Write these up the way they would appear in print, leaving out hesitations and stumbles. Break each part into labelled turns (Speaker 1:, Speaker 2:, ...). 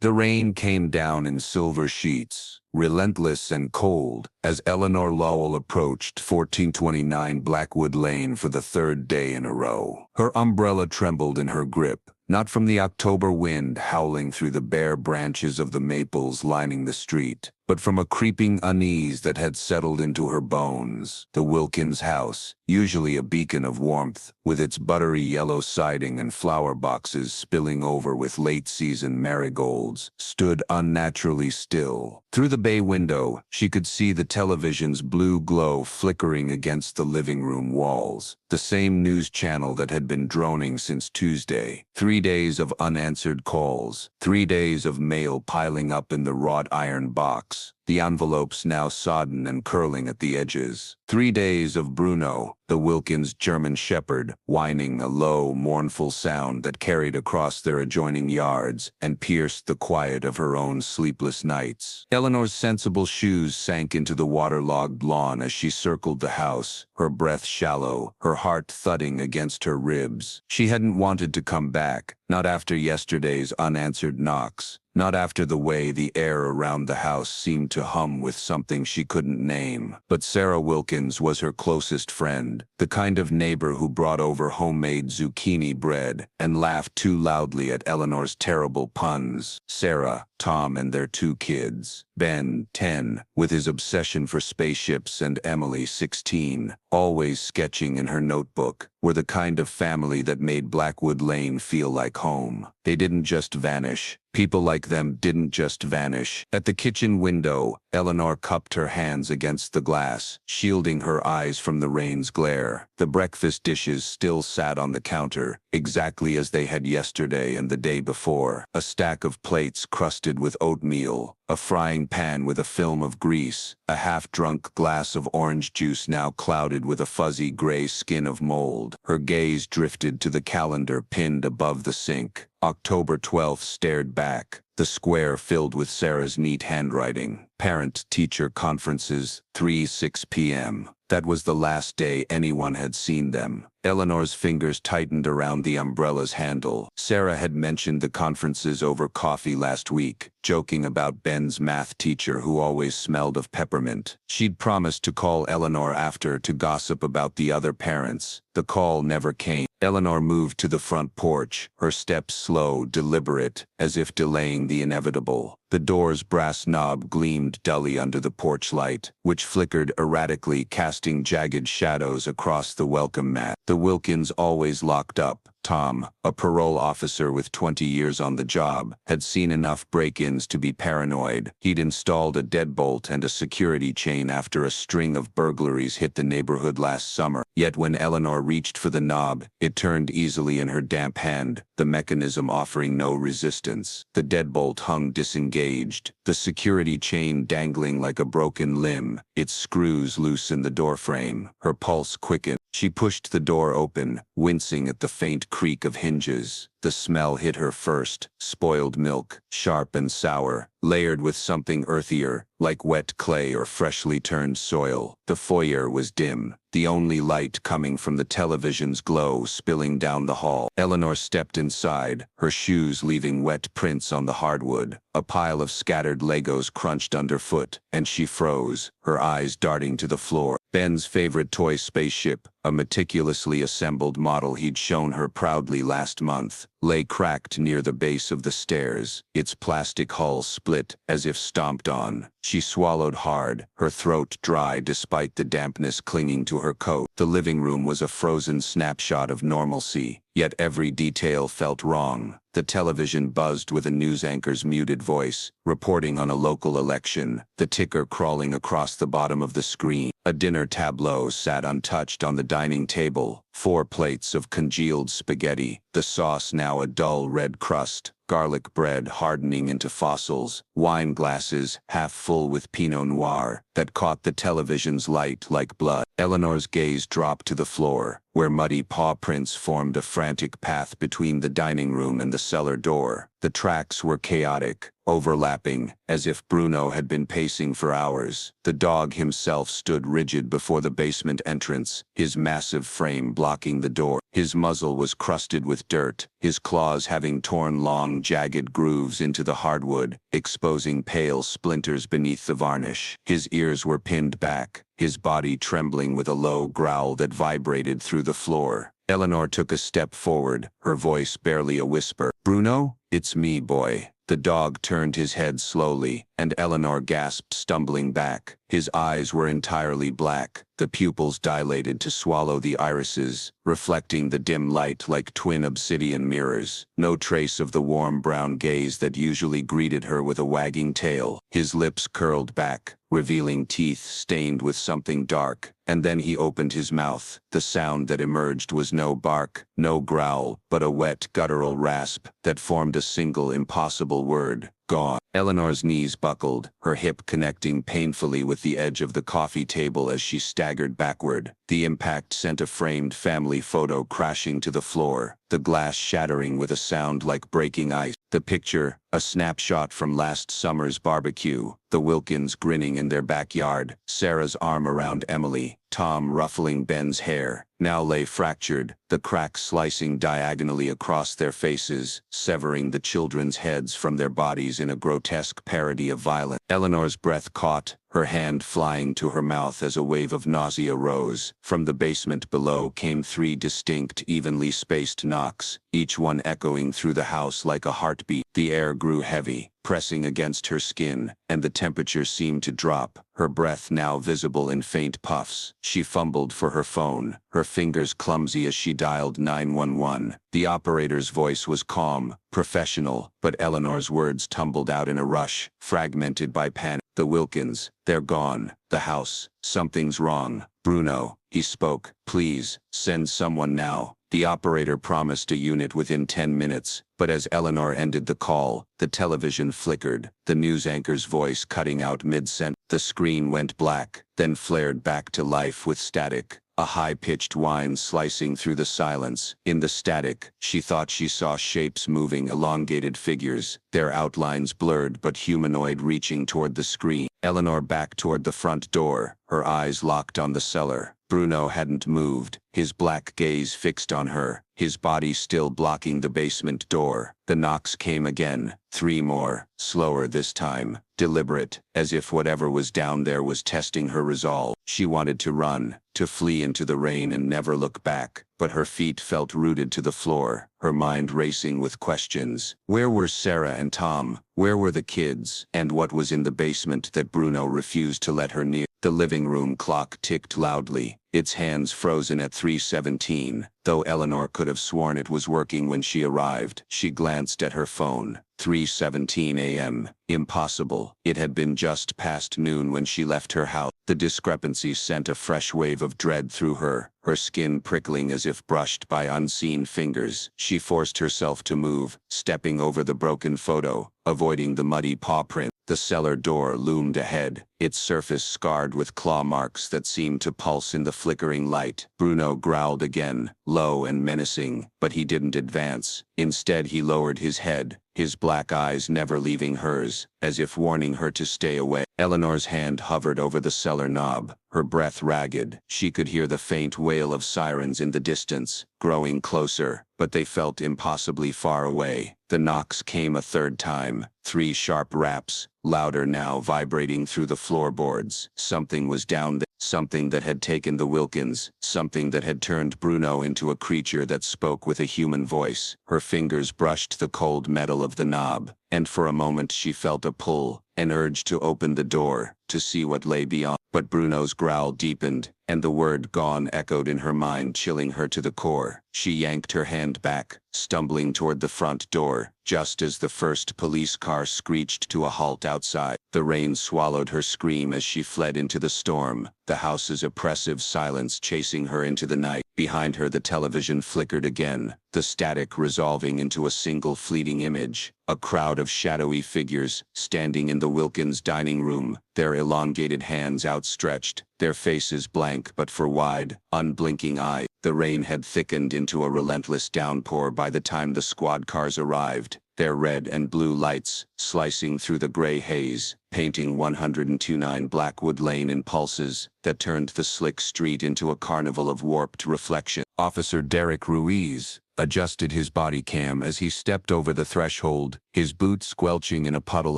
Speaker 1: The rain came down in silver sheets, relentless and cold, as Eleanor Lowell approached 1429 Blackwood Lane for the third day in a row. Her umbrella trembled in her grip, not from the October wind howling through the bare branches of the maples lining the street, but from a creeping unease that had settled into her bones. The Wilkins house, usually a beacon of warmth, with its buttery yellow siding and flower boxes spilling over with late-season marigolds, stood unnaturally still. Through the bay window, she could see the television's blue glow flickering against the living room walls, the same news channel that had been droning since Tuesday. 3 days of unanswered calls, 3 days of mail piling up in the wrought iron box, the envelopes now sodden and curling at the edges. 3 days of Bruno, the Wilkins German shepherd, whining a low, mournful sound that carried across their adjoining yards and pierced the quiet of her own sleepless nights. Eleanor's sensible shoes sank into the waterlogged lawn as she circled the house, her breath shallow, her heart thudding against her ribs. She hadn't wanted to come back, not after yesterday's unanswered knocks. Not after the way the air around the house seemed to hum with something she couldn't name. But Sarah Wilkins was her closest friend, the kind of neighbor who brought over homemade zucchini bread and laughed too loudly at Eleanor's terrible puns. Sarah, Tom, and their 2 kids. Ben, 10, with his obsession for spaceships, and Emily, 16, always sketching in her notebook, were the kind of family that made Blackwood Lane feel like home. They didn't just vanish. People like them didn't just vanish. At the kitchen window, Eleanor cupped her hands against the glass, shielding her eyes from the rain's glare. The breakfast dishes still sat on the counter, exactly as they had yesterday and the day before. A stack of plates crusted with oatmeal, a frying pan with a film of grease, a half-drunk glass of orange juice now clouded with a fuzzy gray skin of mold. Her gaze drifted to the calendar pinned above the sink. October 12th stared back, the square filled with Sarah's neat handwriting. Parent-teacher conferences, 3:06 p.m. That was the last day anyone had seen them. Eleanor's fingers tightened around the umbrella's handle. Sarah had mentioned the conferences over coffee last week, joking about Ben's math teacher who always smelled of peppermint. She'd promised to call Eleanor after to gossip about the other parents. The call never came. Eleanor moved to the front porch, her steps slow, deliberate, as if delaying the inevitable. The door's brass knob gleamed dully under the porch light, which flickered erratically, casting jagged shadows across the welcome mat. The Wilkins always locked up. Tom, a parole officer with 20 years on the job, had seen enough break-ins to be paranoid. He'd installed a deadbolt and a security chain after a string of burglaries hit the neighborhood last summer. Yet when Eleanor reached for the knob, it turned easily in her damp hand, the mechanism offering no resistance. The deadbolt hung disengaged, the security chain dangling like a broken limb, its screws loose in the doorframe. Her pulse quickened. She pushed the door open, wincing at the faint creak of hinges. The smell hit her first, spoiled milk, sharp and sour, layered with something earthier, like wet clay or freshly turned soil. The foyer was dim, the only light coming from the television's glow spilling down the hall. Eleanor stepped inside, her shoes leaving wet prints on the hardwood. A pile of scattered Legos crunched underfoot, and she froze, her eyes darting to the floor. Ben's favorite toy spaceship, a meticulously assembled model he'd shown her proudly last month, lay cracked near the base of the stairs, its plastic hull split as if stomped on. She swallowed hard, her throat dry despite the dampness clinging to her coat. The living room was a frozen snapshot of normalcy, yet every detail felt wrong. The television buzzed with a news anchor's muted voice, reporting on a local election, the ticker crawling across the bottom of the screen. A dinner tableau sat untouched on the dining table, 4 plates of congealed spaghetti, the sauce now a dull red crust, garlic bread hardening into fossils, wine glasses half full with Pinot Noir, that caught the television's light like blood. Eleanor's gaze dropped to the floor, where muddy paw prints formed a frantic path between the dining room and the cellar door. The tracks were chaotic, overlapping, as if Bruno had been pacing for hours. The dog himself stood rigid before the basement entrance, his massive frame blocking the door. His muzzle was crusted with dirt, his claws having torn long, jagged grooves into the hardwood, exposing pale splinters beneath the varnish. His ears were pinned back, his body trembling with a low growl that vibrated through the floor. Eleanor took a step forward, her voice barely a whisper. "Bruno, it's me, boy." The dog turned his head slowly, and Eleanor gasped, stumbling back. His eyes were entirely black, the pupils dilated to swallow the irises, reflecting the dim light like twin obsidian mirrors. No trace of the warm brown gaze that usually greeted her with a wagging tail. His lips curled back, revealing teeth stained with something dark, and then he opened his mouth. The sound that emerged was no bark, no growl, but a wet, guttural rasp that formed a single impossible word: gone. Eleanor's knees buckled, her hip connecting painfully with the edge of the coffee table as she staggered backward. The impact sent a framed family photo crashing to the floor, the glass shattering with a sound like breaking ice. The picture, a snapshot from last summer's barbecue, the Wilkins grinning in their backyard, Sarah's arm around Emily, Tom ruffling Ben's hair, now lay fractured, the cracks slicing diagonally across their faces, severing the children's heads from their bodies in a grotesque parody of violence. Eleanor's breath caught, her hand flying to her mouth as a wave of nausea rose. From the basement below came 3 distinct, evenly spaced knocks, each one echoing through the house like a heartbeat. The air grew heavy, pressing against her skin, and the temperature seemed to drop, her breath now visible in faint puffs. She fumbled for her phone, her fingers clumsy as she dialed 911. The operator's voice was calm, professional, but Eleanor's words tumbled out in a rush, fragmented by panic. "The Wilkins, they're gone. The house, something's wrong. Bruno," he spoke. "Please, send someone now." The operator promised a unit within 10 minutes, but as Eleanor ended the call, the television flickered, the news anchor's voice cutting out mid-sentence. The screen went black, then flared back to life with static, a high-pitched whine slicing through the silence. In the static, she thought she saw shapes moving, elongated figures, their outlines blurred but humanoid, reaching toward the screen. Eleanor backed toward the front door, her eyes locked on the cellar. Bruno hadn't moved, his black gaze fixed on her, his body still blocking the basement door. The knocks came again, 3 more, slower this time, deliberate, as if whatever was down there was testing her resolve. She wanted to run, to flee into the rain and never look back, but her feet felt rooted to the floor, her mind racing with questions. Where were Sarah and Tom? Where were the kids? And what was in the basement that Bruno refused to let her near? The living room clock ticked loudly, its hands frozen at 3:17, though Eleanor could have sworn it was working when she arrived. She glanced at her phone. 3:17 a.m. Impossible. It had been just past noon when she left her house. The discrepancy sent a fresh wave of dread through her, her skin prickling as if brushed by unseen fingers. She forced herself to move, stepping over the broken photo, avoiding the muddy paw print. The cellar door loomed ahead, its surface scarred with claw marks that seemed to pulse in the flickering light. Bruno growled again, low and menacing, but he didn't advance. Instead, he lowered his head, his black eyes never leaving hers, as if warning her to stay away. Eleanor's hand hovered over the cellar knob, her breath ragged. She could hear the faint wail of sirens in the distance, growing closer, but they felt impossibly far away. The knocks came a 3rd time, 3 sharp raps, louder now, vibrating through the floorboards. Something was down there, something that had taken the Wilkins, something that had turned Bruno into a creature that spoke with a human voice. Her fingers brushed the cold metal of the knob, and for a moment she felt a pull, an urge to open the door, to see what lay beyond. But Bruno's growl deepened, and the word "gone" echoed in her mind, chilling her to the core. She yanked her hand back, stumbling toward the front door, just as the first police car screeched to a halt outside. The rain swallowed her scream as she fled into the storm, the house's oppressive silence chasing her into the night. Behind her the television flickered again, the static resolving into a single fleeting image. A crowd of shadowy figures, standing in the Wilkins dining room, their elongated hands outstretched, their faces blank but for wide, unblinking eyes. The rain had thickened into a relentless downpour by the time the squad cars arrived, their red and blue lights, slicing through the gray haze, painting 129 Blackwood Lane in pulses that turned the slick street into a carnival of warped reflection. Officer Derek Ruiz adjusted his body cam as he stepped over the threshold, his boots squelching in a puddle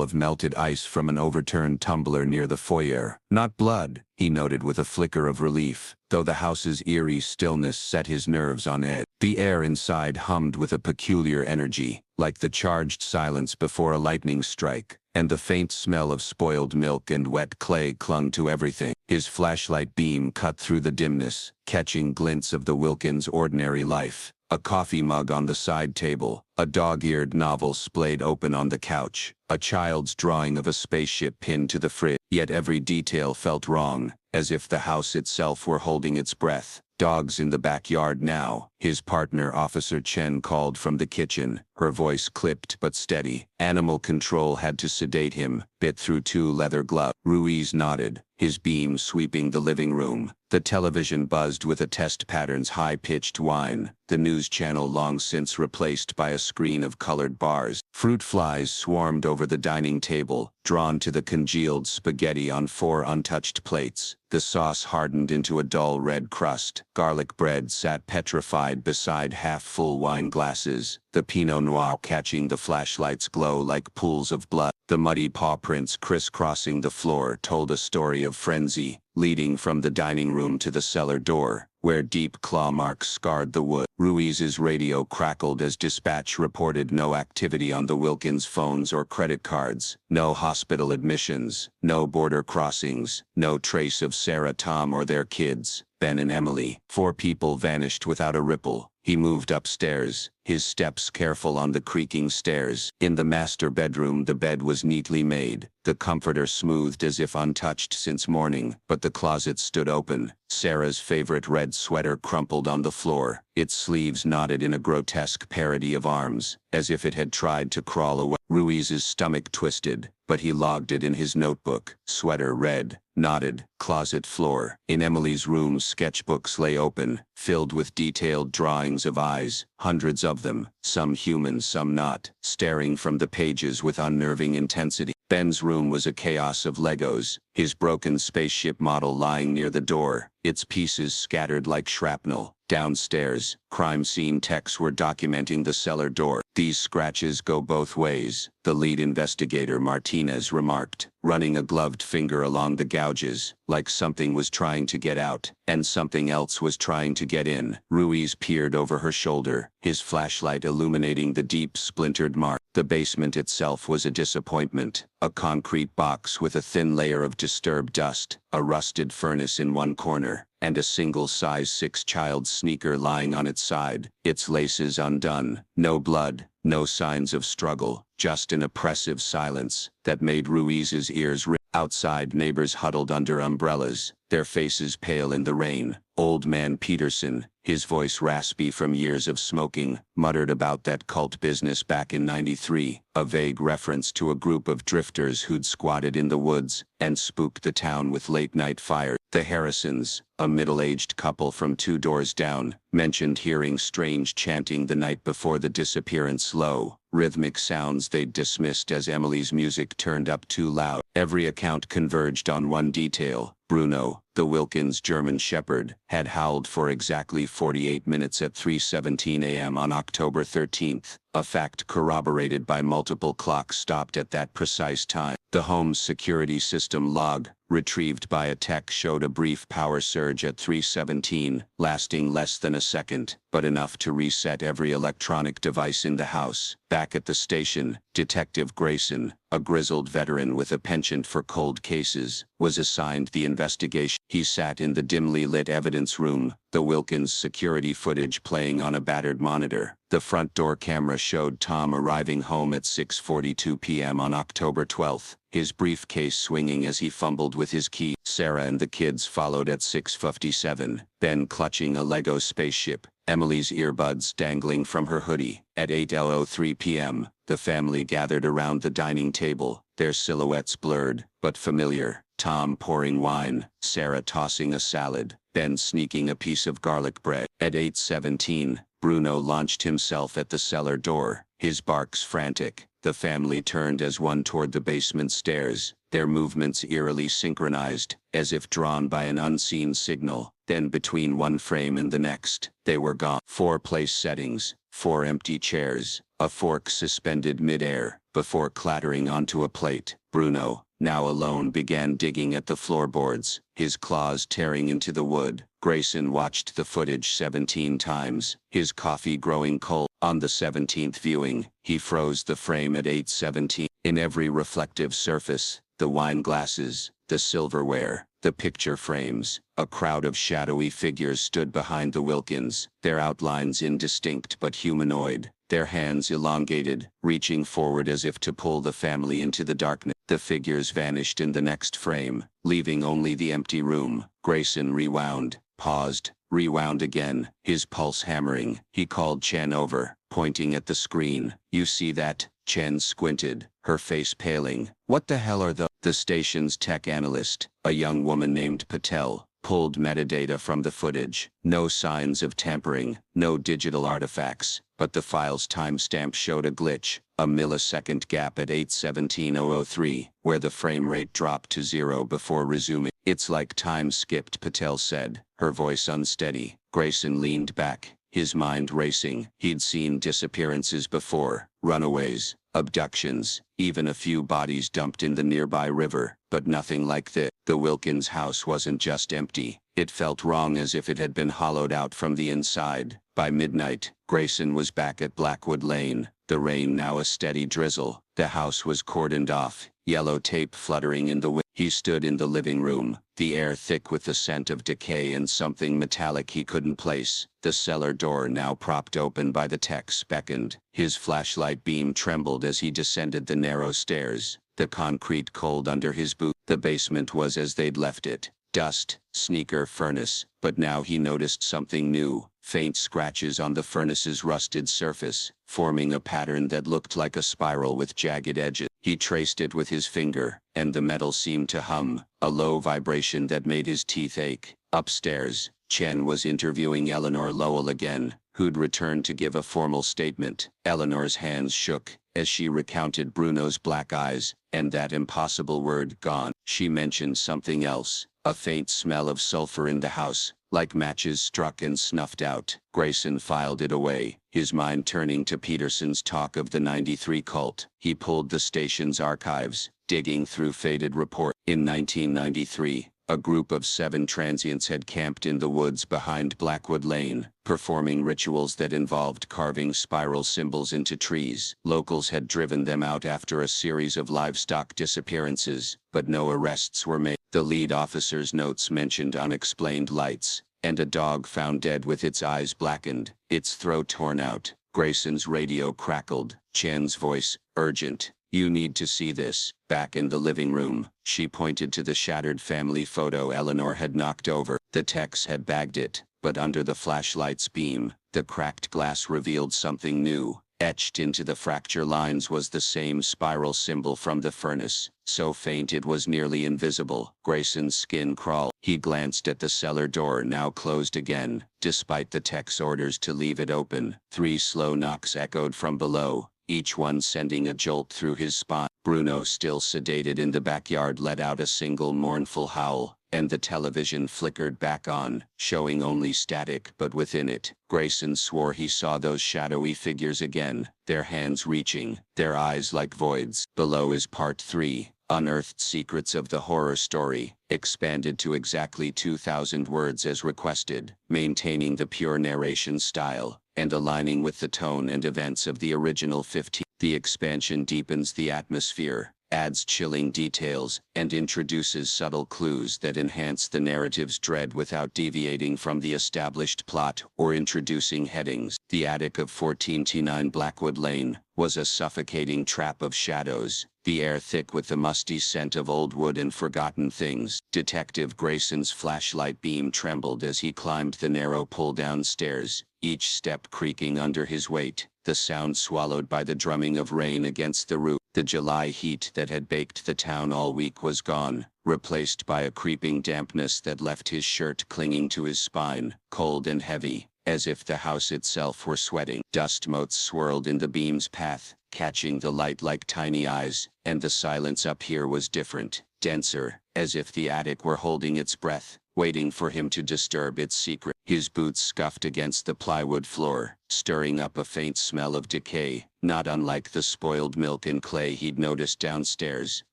Speaker 1: of melted ice from an overturned tumbler near the foyer. Not blood, he noted with a flicker of relief, though the house's eerie stillness set his nerves on edge. The air inside hummed with a peculiar energy, like the charged silence before a lightning strike, and the faint smell of spoiled milk and wet clay clung to everything. His flashlight beam cut through the dimness, catching glints of the Wilkins' ordinary life. A coffee mug on the side table, a dog-eared novel splayed open on the couch, a child's drawing of a spaceship pinned to the fridge. Yet every detail felt wrong, as if the house itself were holding its breath. Dogs in the backyard now, his partner Officer Chen called from the kitchen, her voice clipped but steady. Animal control had to sedate him, bit through 2 leather gloves. Ruiz nodded, his beam sweeping the living room. The television buzzed with a test pattern's high-pitched whine, the news channel long since replaced by a screen of colored bars. Fruit flies swarmed over the dining table, drawn to the congealed spaghetti on 4 untouched plates. The sauce hardened into a dull red crust. Garlic bread sat petrified beside half-full wine glasses, the Pinot Noir catching the flashlight's glow like pools of blood. The muddy paw prints crisscrossing the floor told a story of frenzy, leading from the dining room to the cellar door, where deep claw marks scarred the wood. Ruiz's radio crackled as dispatch reported no activity on the Wilkins phones or credit cards, no hospital admissions, no border crossings, no trace of Sarah, Tom, or their kids, Ben and Emily. 4 people vanished without a ripple. He moved upstairs, his steps careful on the creaking stairs. In the master bedroom the bed was neatly made, the comforter smoothed as if untouched since morning, but the closet stood open. Sarah's favorite red sweater crumpled on the floor, its sleeves knotted in a grotesque parody of arms, as if it had tried to crawl away. Ruiz's stomach twisted, but he logged it in his notebook. Sweater red, knotted, closet floor. In Emily's room sketchbooks lay open, filled with detailed drawings of eyes, hundreds of them, some human some not, staring from the pages with unnerving intensity. Ben's room was a chaos of Legos, his broken spaceship model lying near the door, its pieces scattered like shrapnel. Downstairs, crime scene techs were documenting the cellar door. "These scratches go both ways," the lead investigator Martinez remarked, running a gloved finger along the gouges, like something was trying to get out, and something else was trying to get in. Ruiz peered over her shoulder, his flashlight illuminating the deep splintered mark. The basement itself was a disappointment, a concrete box with a thin layer of disturbed dust, a rusted furnace in one corner, and a single size 6 child's sneaker lying on its side, its laces undone. No blood, no signs of struggle, just an oppressive silence that made Ruiz's ears ring. Outside, neighbors huddled under umbrellas, their faces pale in the rain. Old man Peterson, his voice raspy from years of smoking, muttered about that cult business back in '93, a vague reference to a group of drifters who'd squatted in the woods and spooked the town with late-night fires. The Harrisons, a middle-aged couple from 2 doors down, mentioned hearing strange chanting the night before the disappearance. Low, rhythmic sounds they'd dismissed as Emily's music turned up too loud. Every account converged on one detail. Bruno, the Wilkins German Shepherd, had howled for exactly 48 minutes at 3:17 a.m. on October 13th, a fact corroborated by multiple clocks stopped at that precise time. The home's security system log, retrieved by a tech, showed a brief power surge at 3:17, lasting less than a second, but enough to reset every electronic device in the house. Back at the station, Detective Grayson, a grizzled veteran with a penchant for cold cases, was assigned the investigation. He sat in the dimly lit evidence room, the Wilkins security footage playing on a battered monitor. The front door camera showed Tom arriving home at 6:42 p.m. on October 12th, his briefcase swinging as he fumbled with his key.
Speaker 2: Sarah and the kids followed at 6:57, Ben clutching a Lego spaceship, Emily's earbuds dangling from her hoodie. At 8:03 p.m., the family gathered around the dining table, their silhouettes blurred, but familiar. Tom pouring wine, Sarah tossing a salad, Ben sneaking a piece of garlic bread. At 8:17, Bruno launched himself at the cellar door, his barks frantic. The family turned as one toward the basement stairs, their movements eerily synchronized, as if drawn by an unseen signal. Then between one frame and the next, they were gone. 4 place settings, 4 empty chairs, a fork suspended midair, before clattering onto a plate. Bruno, now alone, began digging at the floorboards, his claws tearing into the wood. Grayson watched the footage 17 times, his coffee growing cold. On the 17th viewing, he froze the frame at 8:17. In every reflective surface, the wine glasses, the silverware, the picture frames, a crowd of shadowy figures stood behind the Wilkins, their outlines indistinct but humanoid, their hands elongated, reaching forward as if to pull the family into the darkness. The figures vanished in the next frame, leaving only the empty room. Grayson rewound, paused, rewound again, his pulse hammering. He called Chen over, pointing at the screen. "You see that?" Chen squinted, her face paling. "What the hell are the station's tech analyst, a young woman named Patel, pulled metadata from the footage. No signs of tampering, no digital artifacts, but the file's timestamp showed a glitch, a millisecond gap at 8:17:003, where the frame rate dropped to 0 before resuming. It's like time skipped," Patel said, her voice unsteady. Grayson leaned back, his mind racing. He'd seen disappearances before, runaways, abductions, even a few bodies dumped in the nearby river, but nothing like this. The Wilkins house wasn't just empty, it felt wrong, as if it had been hollowed out from the inside. By midnight, Grayson was back at Blackwood Lane, the rain now a steady drizzle. The house was cordoned off, yellow tape fluttering in the wind. He stood in the living room, the air thick with the scent of decay and something metallic he couldn't place. The cellar door, now propped open by the techs, beckoned. His flashlight beam trembled as he descended the narrow stairs, the concrete cold under his boot. The basement was as they'd left it. Dust, sneaker, furnace, but now he noticed something new. Faint scratches on the furnace's rusted surface, forming a pattern that looked like a spiral with jagged edges. He traced it with his finger, and the metal seemed to hum, a low vibration that made his teeth ache. Upstairs, Chen was interviewing Eleanor Lowell again, who'd returned to give a formal statement. Eleanor's hands shook as she recounted Bruno's black eyes, and that impossible word "gone." She mentioned something else, a faint smell of sulfur in the house, like matches struck and snuffed out. Grayson filed it away, his mind turning to Peterson's talk of the '93 cult. He pulled the station's archives, digging through faded reports. In 1993, a group of 7 transients had camped in the woods behind Blackwood Lane, performing rituals that involved carving spiral symbols into trees. Locals had driven them out after a series of livestock disappearances, but no arrests were made. The lead officer's notes mentioned unexplained lights, and a dog found dead with its eyes blackened, its throat torn out. Grayson's radio crackled, Chen's voice, urgent. "You need to see this." Back in the living room, she pointed to the shattered family photo Eleanor had knocked over. The techs had bagged it, but under the flashlight's beam, the cracked glass revealed something new. Etched into the fracture lines was the same spiral symbol from the furnace, so faint it was nearly invisible. Grayson's skin crawled. He glanced at the cellar door, now closed again, despite the tech's orders to leave it open. 3 slow knocks echoed from below, each one sending a jolt through his spine. Bruno, still sedated in the backyard, let out a single mournful howl, and the television flickered back on, showing only static, but within it, Grayson swore he saw those shadowy figures again, their hands reaching, their eyes like voids. Below is Part 3, Unearthed Secrets of the Horror Story, expanded to exactly 2,000 words as requested, maintaining the pure narration style, and aligning with the tone and events of the original 15. The expansion deepens the atmosphere, adds chilling details, and introduces subtle clues that enhance the narrative's dread without deviating from the established plot or introducing headings. The attic of 1429 Blackwood Lane was a suffocating trap of shadows, the air thick with the musty scent of old wood and forgotten things. Detective Grayson's flashlight beam trembled as he climbed the narrow pull-down stairs, each step creaking under his weight, the sound swallowed by the drumming of rain against the roof. The July heat that had baked the town all week was gone, replaced by a creeping dampness that left his shirt clinging to his spine, cold and heavy, as if the house itself were sweating. Dust motes swirled in the beam's path, catching the light like tiny eyes, and the silence up here was different, denser, as if the attic were holding its breath, waiting for him to disturb its secret. His boots scuffed against the plywood floor, stirring up a faint smell of decay, not unlike the spoiled milk and clay he'd noticed downstairs,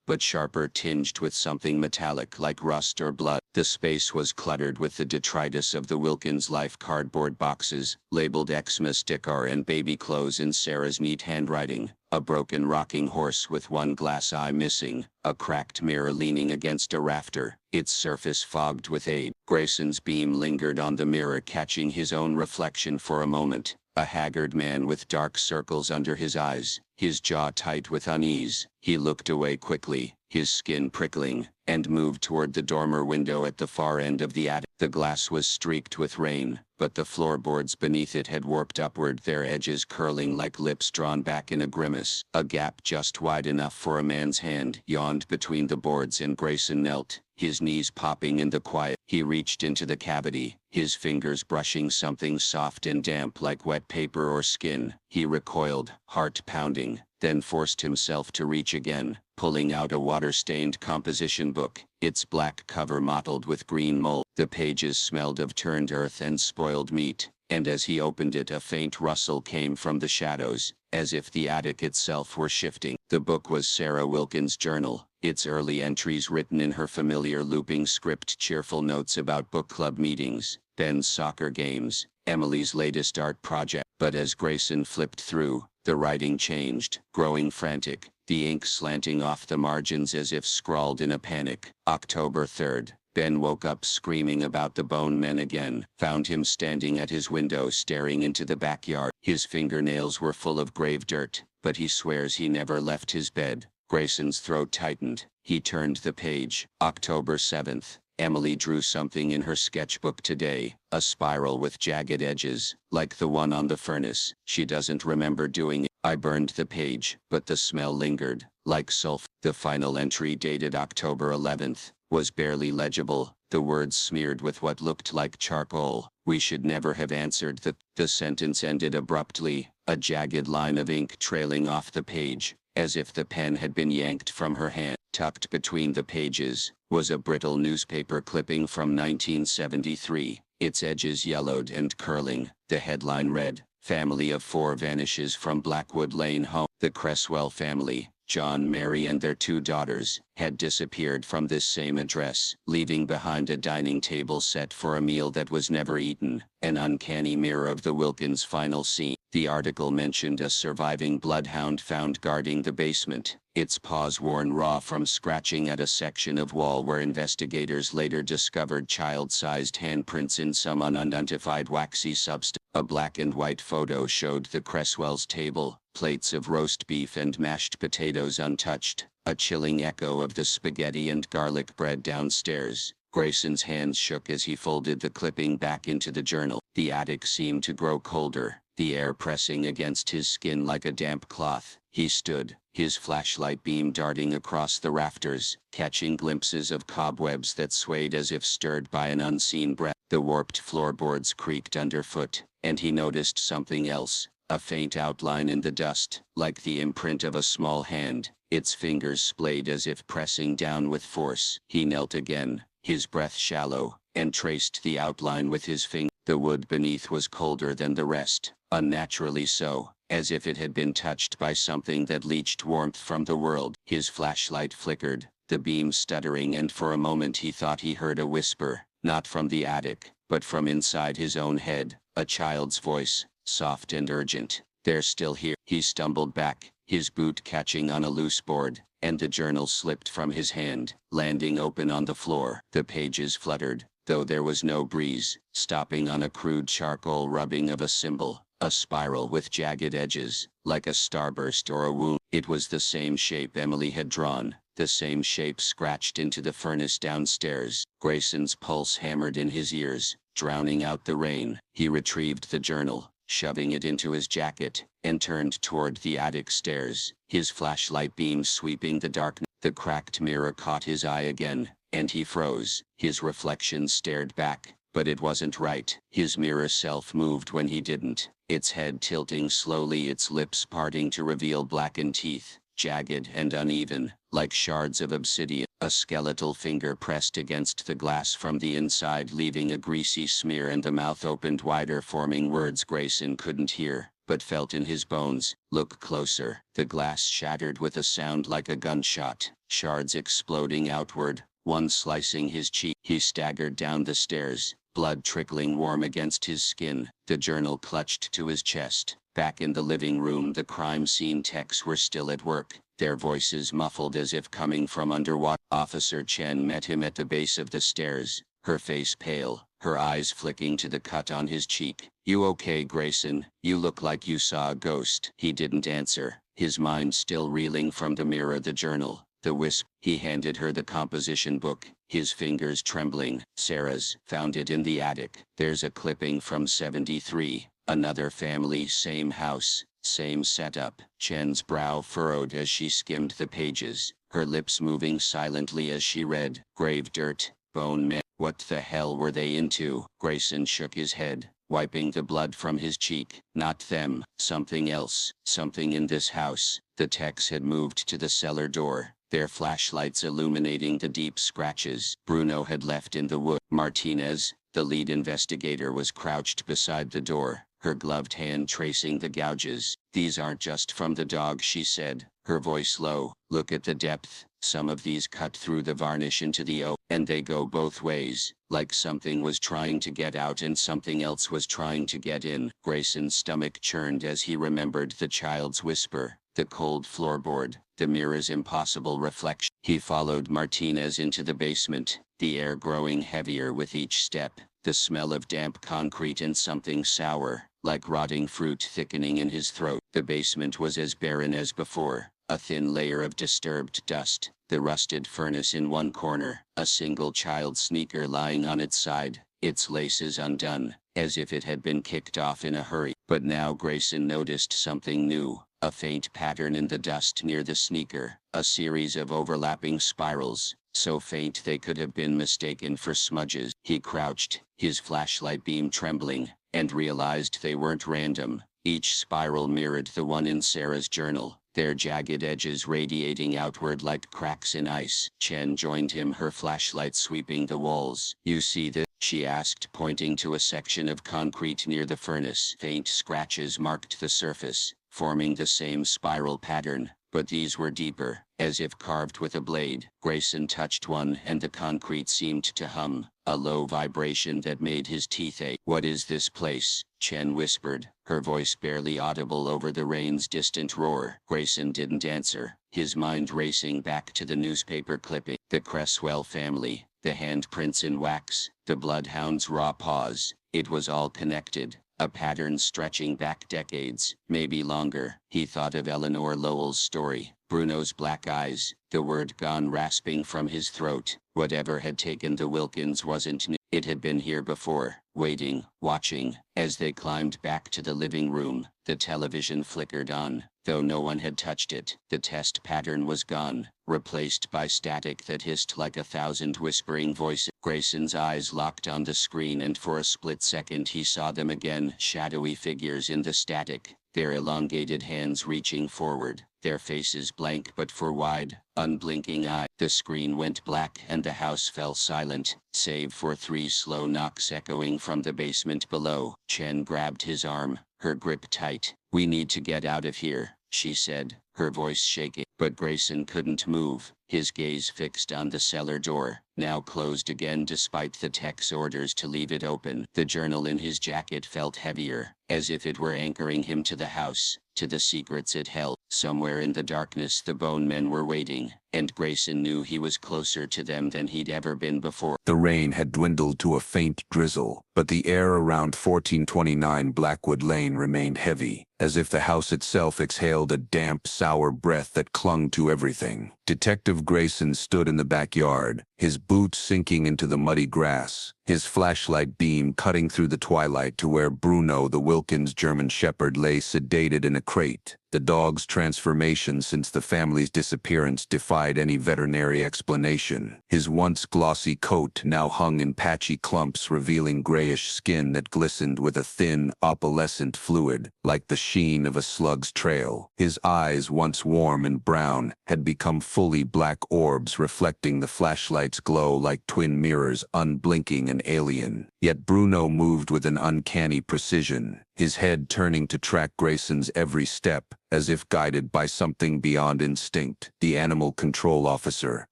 Speaker 2: but sharper, tinged with something metallic like rust or blood. The space was cluttered with the detritus of the Wilkins Life cardboard boxes, labeled Xmas decor and baby clothes in Sarah's neat handwriting, a broken rocking horse with one glass eye missing, a cracked mirror leaning against a rafter, its surface fogged with age. Grayson's beam lingered on the mirror, catching his own reflection for a moment. A haggard man with dark circles under his eyes, his jaw tight with unease. He looked away quickly, his skin prickling, and moved toward the dormer window at the far end of the attic. The glass was streaked with rain, but the floorboards beneath it had warped upward, their edges curling like lips drawn back in a grimace. A gap just wide enough for a man's hand yawned between the boards, and Grayson knelt, his knees popping in the quiet. He reached into the cavity, his fingers brushing something soft and damp like wet paper or skin. He recoiled, heart pounding, then forced himself to reach again, pulling out a water-stained composition book, its black cover mottled with green mold. The pages smelled of turned earth and spoiled meat, and as he opened it a faint rustle came from the shadows, as if the attic itself were shifting. The book was Sarah Wilkins' journal, its early entries written in her familiar looping script, cheerful notes about book club meetings, Ben's soccer games, Emily's latest art project. But as Grayson flipped through, the writing changed, growing frantic, the ink slanting off the margins as if scrawled in a panic. October 3rd. Ben woke up screaming about the bone men again, found him standing at his window staring into the backyard. His fingernails were full of grave dirt, but he swears he never left his bed. Grayson's throat tightened. He turned the page. October 7th. Emily drew something in her sketchbook today, a spiral with jagged edges, like the one on the furnace. She doesn't remember doing it. I burned the page, but the smell lingered, like sulfur. The final entry, dated October 11th, was barely legible, the words smeared with what looked like charcoal. We should never have answered the... The sentence ended abruptly, a jagged line of ink trailing off the page, as if the pen had been yanked from her hand. Tucked between the pages was a brittle newspaper clipping from 1973, its edges yellowed and curling. The headline read, "Family of 4 vanishes from Blackwood Lane home." The Cresswell family, John, Mary and their 2 daughters, had disappeared from this same address, leaving behind a dining table set for a meal that was never eaten, an uncanny mirror of the Wilkins' final scene. The article mentioned a surviving bloodhound found guarding the basement, its paws worn raw from scratching at a section of wall where investigators later discovered child-sized handprints in some unidentified waxy substance. A black and white photo showed the Cresswell's table, plates of roast beef and mashed potatoes untouched, a chilling echo of the spaghetti and garlic bread downstairs. Grayson's hands shook as he folded the clipping back into the journal. The attic seemed to grow colder, the air pressing against his skin like a damp cloth. He stood, his flashlight beam darting across the rafters, catching glimpses of cobwebs that swayed as if stirred by an unseen breath. The warped floorboards creaked underfoot, and he noticed something else, a faint outline in the dust, like the imprint of a small hand, its fingers splayed as if pressing down with force. He knelt again, his breath shallow, and traced the outline with his finger. The wood beneath was colder than the rest, unnaturally so, as if it had been touched by something that leached warmth from the world. His flashlight flickered, the beam stuttering, and for a moment he thought he heard a whisper, not from the attic, but from inside his own head, a child's voice, soft and urgent. "They're still here." He stumbled back, his boot catching on a loose board, and the journal slipped from his hand, landing open on the floor. The pages fluttered, though there was no breeze, stopping on a crude charcoal rubbing of a symbol, A spiral with jagged edges, like a starburst or a wound. It was the same shape Emily had drawn, the same shape scratched into the furnace downstairs. Grayson's pulse hammered in his ears, drowning out the rain. He retrieved the journal, shoving it into his jacket, and turned toward the attic stairs, his flashlight beam sweeping the darkness. The cracked mirror caught his eye again, and he froze. His reflection stared back, but it wasn't right. His mirror self moved when he didn't, its head tilting slowly, its lips parting to reveal blackened teeth, jagged and uneven, like shards of obsidian. A skeletal finger pressed against the glass from the inside, leaving a greasy smear, and the mouth opened wider, forming words Grayson couldn't hear, but felt in his bones. Look closer. The glass shattered with a sound like a gunshot, shards exploding outward, one slicing his cheek. He staggered down the stairs, blood trickling warm against his skin, the journal clutched to his chest. Back in the living room, the crime scene techs were still at work, their voices muffled as if coming from underwater. Officer Chen met him at the base of the stairs, her face pale, her eyes flicking to the cut on his cheek. You okay, Grayson? You look like you saw a ghost. He didn't answer, his mind still reeling from the mirror, the journal, the wisp. He handed her the composition book, his fingers trembling. Sarah's. Found it in the attic. There's a clipping from '73. Another family, same house, same setup. Chen's brow furrowed as she skimmed the pages, her lips moving silently as she read. Grave dirt, bone men. What the hell were they into? Grayson shook his head, wiping the blood from his cheek. Not them. Something else. Something in this house. The techs had moved to the cellar door, their flashlights illuminating the deep scratches Bruno had left in the wood. Martinez, the lead investigator, was crouched beside the door, her gloved hand tracing the gouges. These aren't just from the dog, she said, her voice low. Look at the depth. Some of these cut through the varnish into the O, and they go both ways, like something was trying to get out and something else was trying to get in. Grayson's stomach churned as he remembered the child's whisper, the cold floorboard, the mirror's impossible reflection. He followed Martinez into the basement, the air growing heavier with each step, the smell of damp concrete and something sour, like rotting fruit, thickening in his throat. The basement was as barren as before, a thin layer of disturbed dust, the rusted furnace in one corner, a single child's sneaker lying on its side, its laces undone, as if it had been kicked off in a hurry. But now Grayson noticed something new, a faint pattern in the dust near the sneaker, a series of overlapping spirals, so faint they could have been mistaken for smudges. He crouched, his flashlight beam trembling, and realized they weren't random. Each spiral mirrored the one in Sarah's journal, their jagged edges radiating outward like cracks in ice. Chen joined him, her flashlight sweeping the walls. You see this? She asked, pointing to a section of concrete near the furnace. Faint scratches marked the surface, forming the same spiral pattern, but these were deeper, as if carved with a blade. Grayson touched one, and the concrete seemed to hum, a low vibration that made his teeth ache. What is this place? Chen whispered, her voice barely audible over the rain's distant roar. Grayson didn't answer, his mind racing back to the newspaper clipping. The Cresswell family, the handprints in wax, the bloodhound's raw paws. It was all connected. A pattern stretching back decades, maybe longer. He thought of Eleanor Lowell's story, Bruno's black eyes, the word gone rasping from his throat. Whatever had taken the Wilkins wasn't new. It had been here before, waiting, watching. As they climbed back to the living room, the television flickered on, though no one had touched it. The test pattern was gone, replaced by static that hissed like 1,000 whispering voices. Grayson's eyes locked on the screen, and for a split second he saw them again, shadowy figures in the static, their elongated hands reaching forward, their faces blank but for wide, unblinking eyes. The screen went black and the house fell silent, save for 3 slow knocks echoing from the basement below. Chen grabbed his arm, her grip tight. We need to get out of here, she said, her voice shaking. But Grayson couldn't move, his gaze fixed on the cellar door, now closed again despite the tech's orders to leave it open. The journal in his jacket felt heavier, as if it were anchoring him to the house, to the secrets it held. Somewhere in the darkness the bone men were waiting, and Grayson knew he was closer to them than he'd ever been before.
Speaker 1: The rain had dwindled to a faint drizzle, but the air around 1429 Blackwood Lane remained heavy, as if the house itself exhaled a damp, sour breath that clung to everything. Detective Grayson stood in the backyard, his boots sinking into the muddy grass, his flashlight beam cutting through the twilight to where Bruno, the Wilkins German Shepherd, lay sedated in a crate. The dog's transformation since the family's disappearance defied any veterinary explanation. His once glossy coat now hung in patchy clumps, revealing grayish skin that glistened with a thin, opalescent fluid, like the sheen of a slug's trail. His eyes, once warm and brown, had become fully black orbs reflecting the flashlight's glow like twin mirrors, unblinking and alien. Yet Bruno moved with an uncanny precision, his head turning to track Grayson's every step, as if guided by something beyond instinct. The animal control officer,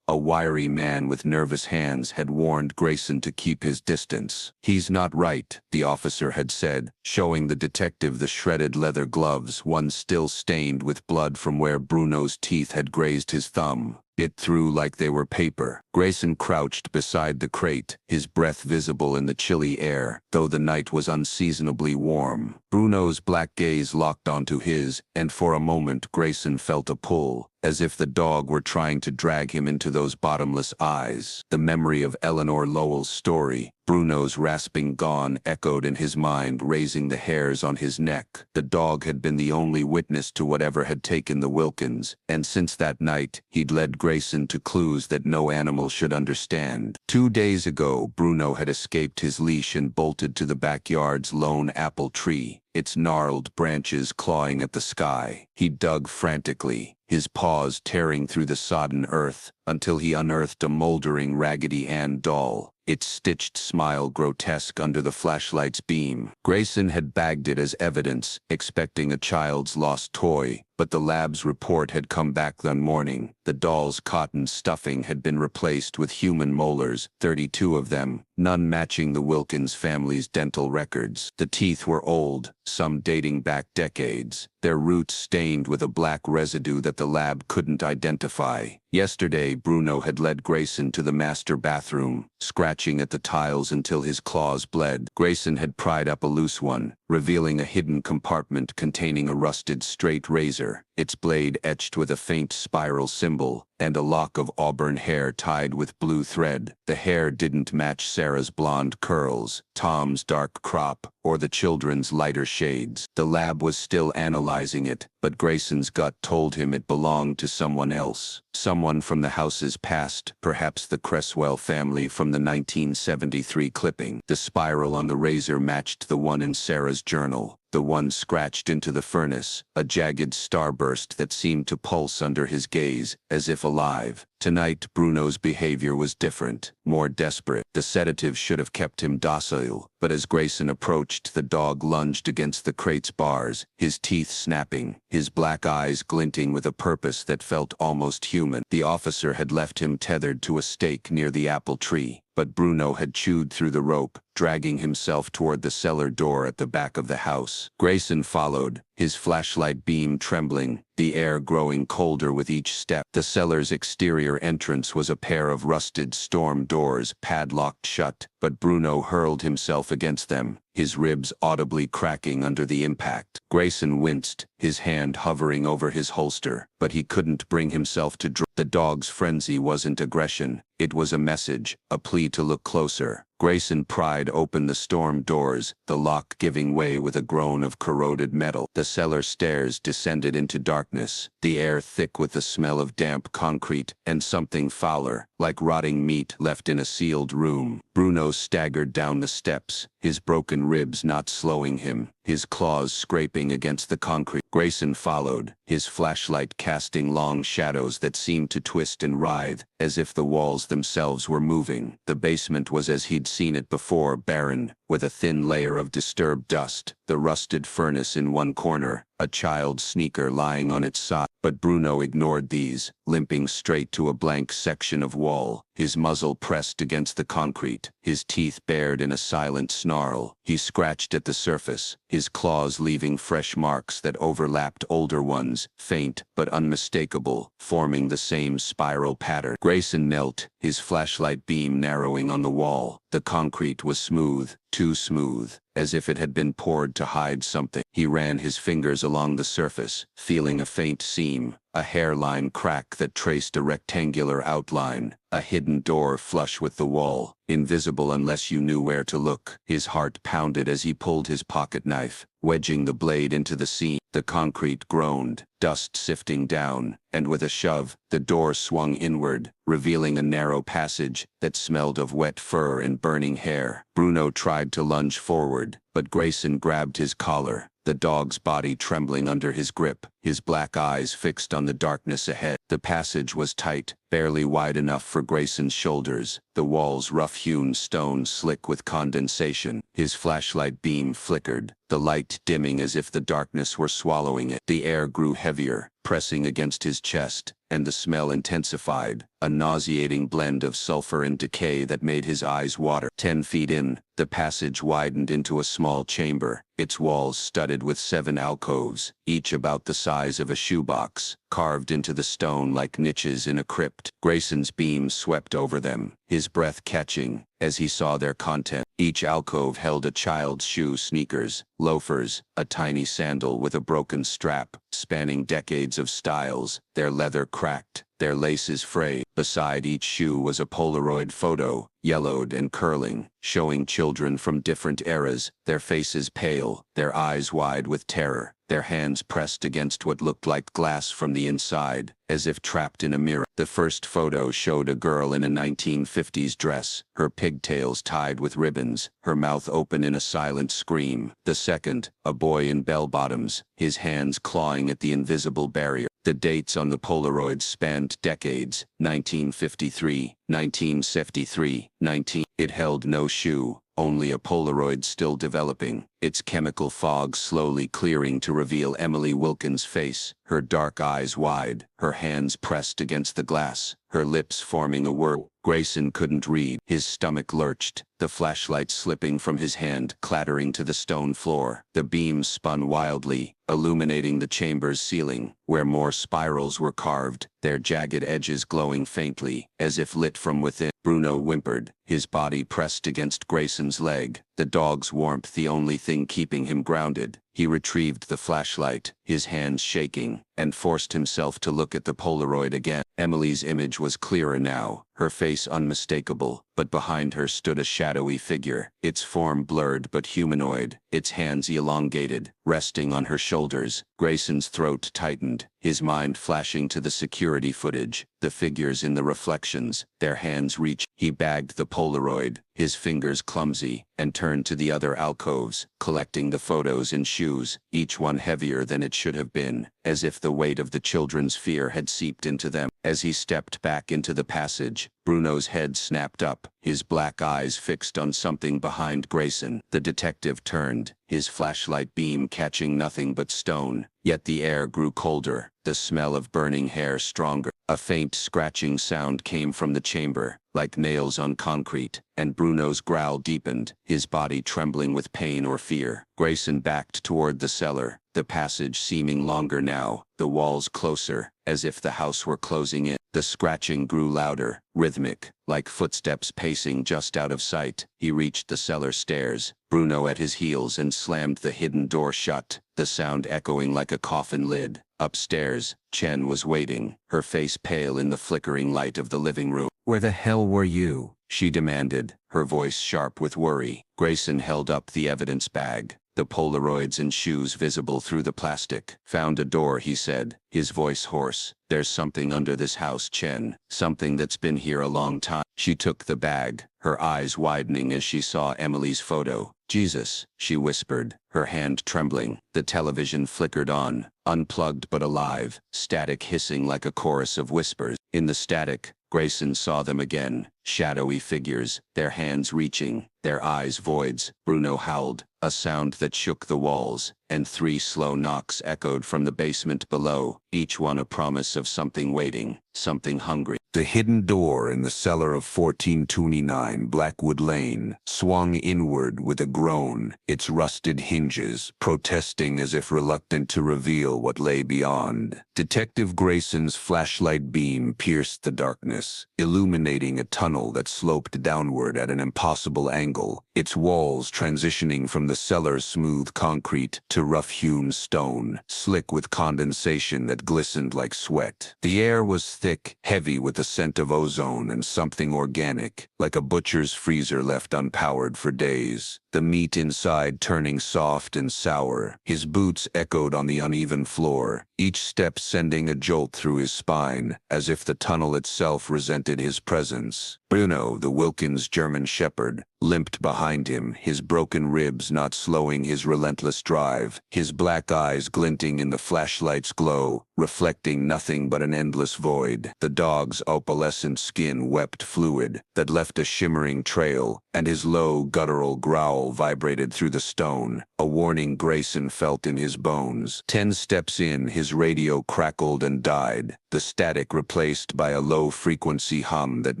Speaker 1: a wiry man with nervous hands, had warned Grayson to keep his distance. "He's not right," the officer had said, showing the detective the shredded leather gloves, one still stained with blood from where Bruno's teeth had grazed his thumb. Bit through like they were paper. Grayson crouched beside the crate, his breath visible in the chilly air, though the night was unseasonably warm. Bruno's black gaze locked onto his, and for a moment Grayson felt a pull, as if the dog were trying to drag him into those bottomless eyes. The memory of Eleanor Lowell's story, Bruno's rasping gone, echoed in his mind, raising the hairs on his neck. The dog had been the only witness to whatever had taken the Wilkins, and since that night, he'd led Grayson to clues that no animal should understand. 2 days ago, Bruno had escaped his leash and bolted to the backyard's lone apple tree, its gnarled branches clawing at the sky. He dug frantically, his paws tearing through the sodden earth, until he unearthed a moldering Raggedy Ann doll, its stitched smile grotesque under the flashlight's beam. Grayson had bagged it as evidence, expecting a child's lost toy, but the lab's report had come back that morning. The doll's cotton stuffing had been replaced with human molars, 32 of them, none matching the Wilkins family's dental records. The teeth were old, some dating back decades, their roots stained with a black residue that the lab couldn't identify. Yesterday, Bruno had led Grayson to the master bathroom, scratching at the tiles until his claws bled. Grayson had pried up a loose one, revealing a hidden compartment containing a rusted straight razor, its blade etched with a faint spiral symbol, and a lock of auburn hair tied with blue thread. The hair didn't match Sarah's blonde curls, Tom's dark crop, or the children's lighter shades. The lab was still analyzing it, but Grayson's gut told him it belonged to someone else. Someone from the house's past, perhaps the Cresswell family from the 1973 clipping. The spiral on the razor matched the one in Sarah's journal, the one scratched into the furnace, a jagged starburst that seemed to pulse under his gaze, as if alive. Tonight, Bruno's behavior was different, more desperate. The sedative should have kept him docile, but as Grayson approached, the dog lunged against the crate's bars, his teeth snapping, his black eyes glinting with a purpose that felt almost human. The officer had left him tethered to a stake near the apple tree, but Bruno had chewed through the rope, dragging himself toward the cellar door at the back of the house. Grayson followed, his flashlight beam trembling, the air growing colder with each step. The cellar's exterior entrance was a pair of rusted storm doors, padlocked shut, but Bruno hurled himself against them, his ribs audibly cracking under the impact. Grayson winced, his hand hovering over his holster, but he couldn't bring himself to draw. The dog's frenzy wasn't aggression, it was a message, a plea to look closer. Grayson pried open the storm doors, the lock giving way with a groan of corroded metal. The cellar stairs descended into darkness, the air thick with the smell of damp concrete, and something fouler, like rotting meat left in a sealed room. Bruno staggered down the steps, his broken ribs not slowing him, his claws scraping against the concrete. Grayson followed, his flashlight casting long shadows that seemed to twist and writhe, as if the walls themselves were moving. The basement was as he'd seen it before, barren, with a thin layer of disturbed dust, the rusted furnace in one corner, a child's sneaker lying on its side. But Bruno ignored these, limping straight to a blank section of wall,
Speaker 2: his muzzle pressed against the concrete, his teeth bared in a silent snarl. He scratched at the surface, his claws leaving fresh marks that overlapped older ones, faint but unmistakable, forming the same spiral pattern. Grayson knelt, his flashlight beam narrowing on the wall. The concrete was smooth, too smooth, as if it had been poured to hide something. He ran his fingers along the surface, feeling a faint seam, a hairline crack that traced a rectangular outline, a hidden door flush with the wall, invisible unless you knew where to look. His heart pounded as he pulled his pocket knife, wedging the blade into the seam. The concrete groaned, dust sifting down, and with a shove, the door swung inward, revealing a narrow passage that smelled of wet fur and burning hair. Bruno tried to lunge forward, but Grayson grabbed his collar, the dog's body trembling under his grip, his black eyes fixed on the darkness ahead. The passage was tight, barely wide enough for Grayson's shoulders, the walls rough-hewn stone slick with condensation. His flashlight beam flickered, the light dimming as if the darkness were swallowing it. The air grew heavier, pressing against his chest, and the smell intensified, a nauseating blend of sulfur and decay that made his eyes water. 10 feet in, the passage widened into a small chamber, its walls studded with 7 alcoves, each about the size of a shoebox, carved into the stone like niches in a crypt. Grayson's beam swept over them, his breath catching, as he saw their content. Each alcove held a child's shoe, sneakers, loafers, a tiny sandal with a broken strap, spanning decades of styles, their leather cracked, their laces frayed. Beside each shoe was a Polaroid photo, yellowed and curling, showing children from different eras, their faces pale, their eyes wide with terror, their hands pressed against what looked like glass from the inside, as if trapped in a mirror. The first photo showed a girl in a 1950s dress, her pigtails tied with ribbons, her mouth open in a silent scream. The second, a boy in bell-bottoms, his hands clawing at the invisible barrier. The dates on the Polaroid spanned decades, 1953, 1973, 19. It held no shoe, only a Polaroid still developing, its chemical fog slowly clearing to reveal Emily Wilkins' face, her dark eyes wide, her hands pressed against the glass, her lips forming a word. Grayson couldn't read. His stomach lurched, the flashlight slipping from his hand, clattering to the stone floor. The beam spun wildly, illuminating the chamber's ceiling, where more spirals were carved, their jagged edges glowing faintly, as if lit from within. Bruno whimpered, his body pressed against Grayson's leg, the dog's warmth the only thing keeping him grounded. He retrieved the flashlight, his hands shaking, and forced himself to look at the Polaroid again. Emily's image was clearer now, her face unmistakable, but behind her stood a shadowy figure, its form blurred but humanoid, its hands elongated, resting on her shoulders. Grayson's throat tightened, his mind flashing to the security footage, the figures in the reflections, their hands reached. He bagged the Polaroid, his fingers clumsy, and turned to the other alcoves, collecting the photos in shoes, each one heavier than it should have been, as if the weight of the children's fear had seeped into them. As he stepped back into the passage, Bruno's head snapped up, his black eyes fixed on something behind Grayson. The detective turned, his flashlight beam catching nothing but stone, yet the air grew colder, the smell of burning hair stronger. A faint scratching sound came from the chamber, like nails on concrete, and Bruno's growl deepened, his body trembling with pain or fear. Grayson backed toward the cellar, the passage seeming longer now, the walls closer, as if the house were closing in. The scratching grew louder, rhythmic, like footsteps pacing just out of sight. He reached the cellar stairs, Bruno at his heels, and slammed the hidden door shut, the sound echoing like a coffin lid. Upstairs, Chen was waiting, her face pale in the flickering light of the living room.
Speaker 1: "Where the hell were you?"
Speaker 2: she demanded, her voice sharp with worry. Grayson held up the evidence bag, the Polaroids and shoes visible through the plastic. "Found a door," he said, his voice hoarse. "There's something under this house, Chen, something that's been here a long time." She took the bag, her eyes widening as she saw Emily's photo. "Jesus," she whispered, her hand trembling. The television flickered on, unplugged but alive, static hissing like a chorus of whispers. In the static, Grayson saw them again, shadowy figures, their hands reaching, their eyes voids. Bruno howled, a sound that shook the walls, and 3 slow knocks echoed from the basement below, each one a promise of something waiting, something hungry.
Speaker 1: The hidden door in the cellar of 1429 Blackwood Lane swung inward with a groan, its rusted hinges protesting as if reluctant to reveal what lay beyond. Detective Grayson's flashlight beam pierced the darkness, illuminating a tunnel that sloped downward at an impossible angle, its walls transitioning from the cellar's smooth concrete to rough-hewn stone, slick with condensation that glistened like sweat. The air was thick, heavy with the scent of ozone and something organic, like a butcher's freezer left unpowered for days. The meat inside turning soft and sour. His boots echoed on the uneven floor, each step sending a jolt through his spine, as if the tunnel itself resented his presence. Bruno, the Wilkins German shepherd, limped behind him, his broken ribs not slowing his relentless drive, his black eyes glinting in the flashlight's glow, reflecting nothing but an endless void. The dog's opalescent skin wept fluid that left a shimmering trail, and his low, guttural growl vibrated through the stone, a warning Grayson felt in his bones. 10 steps in, his radio crackled and died, the static replaced by a low-frequency hum that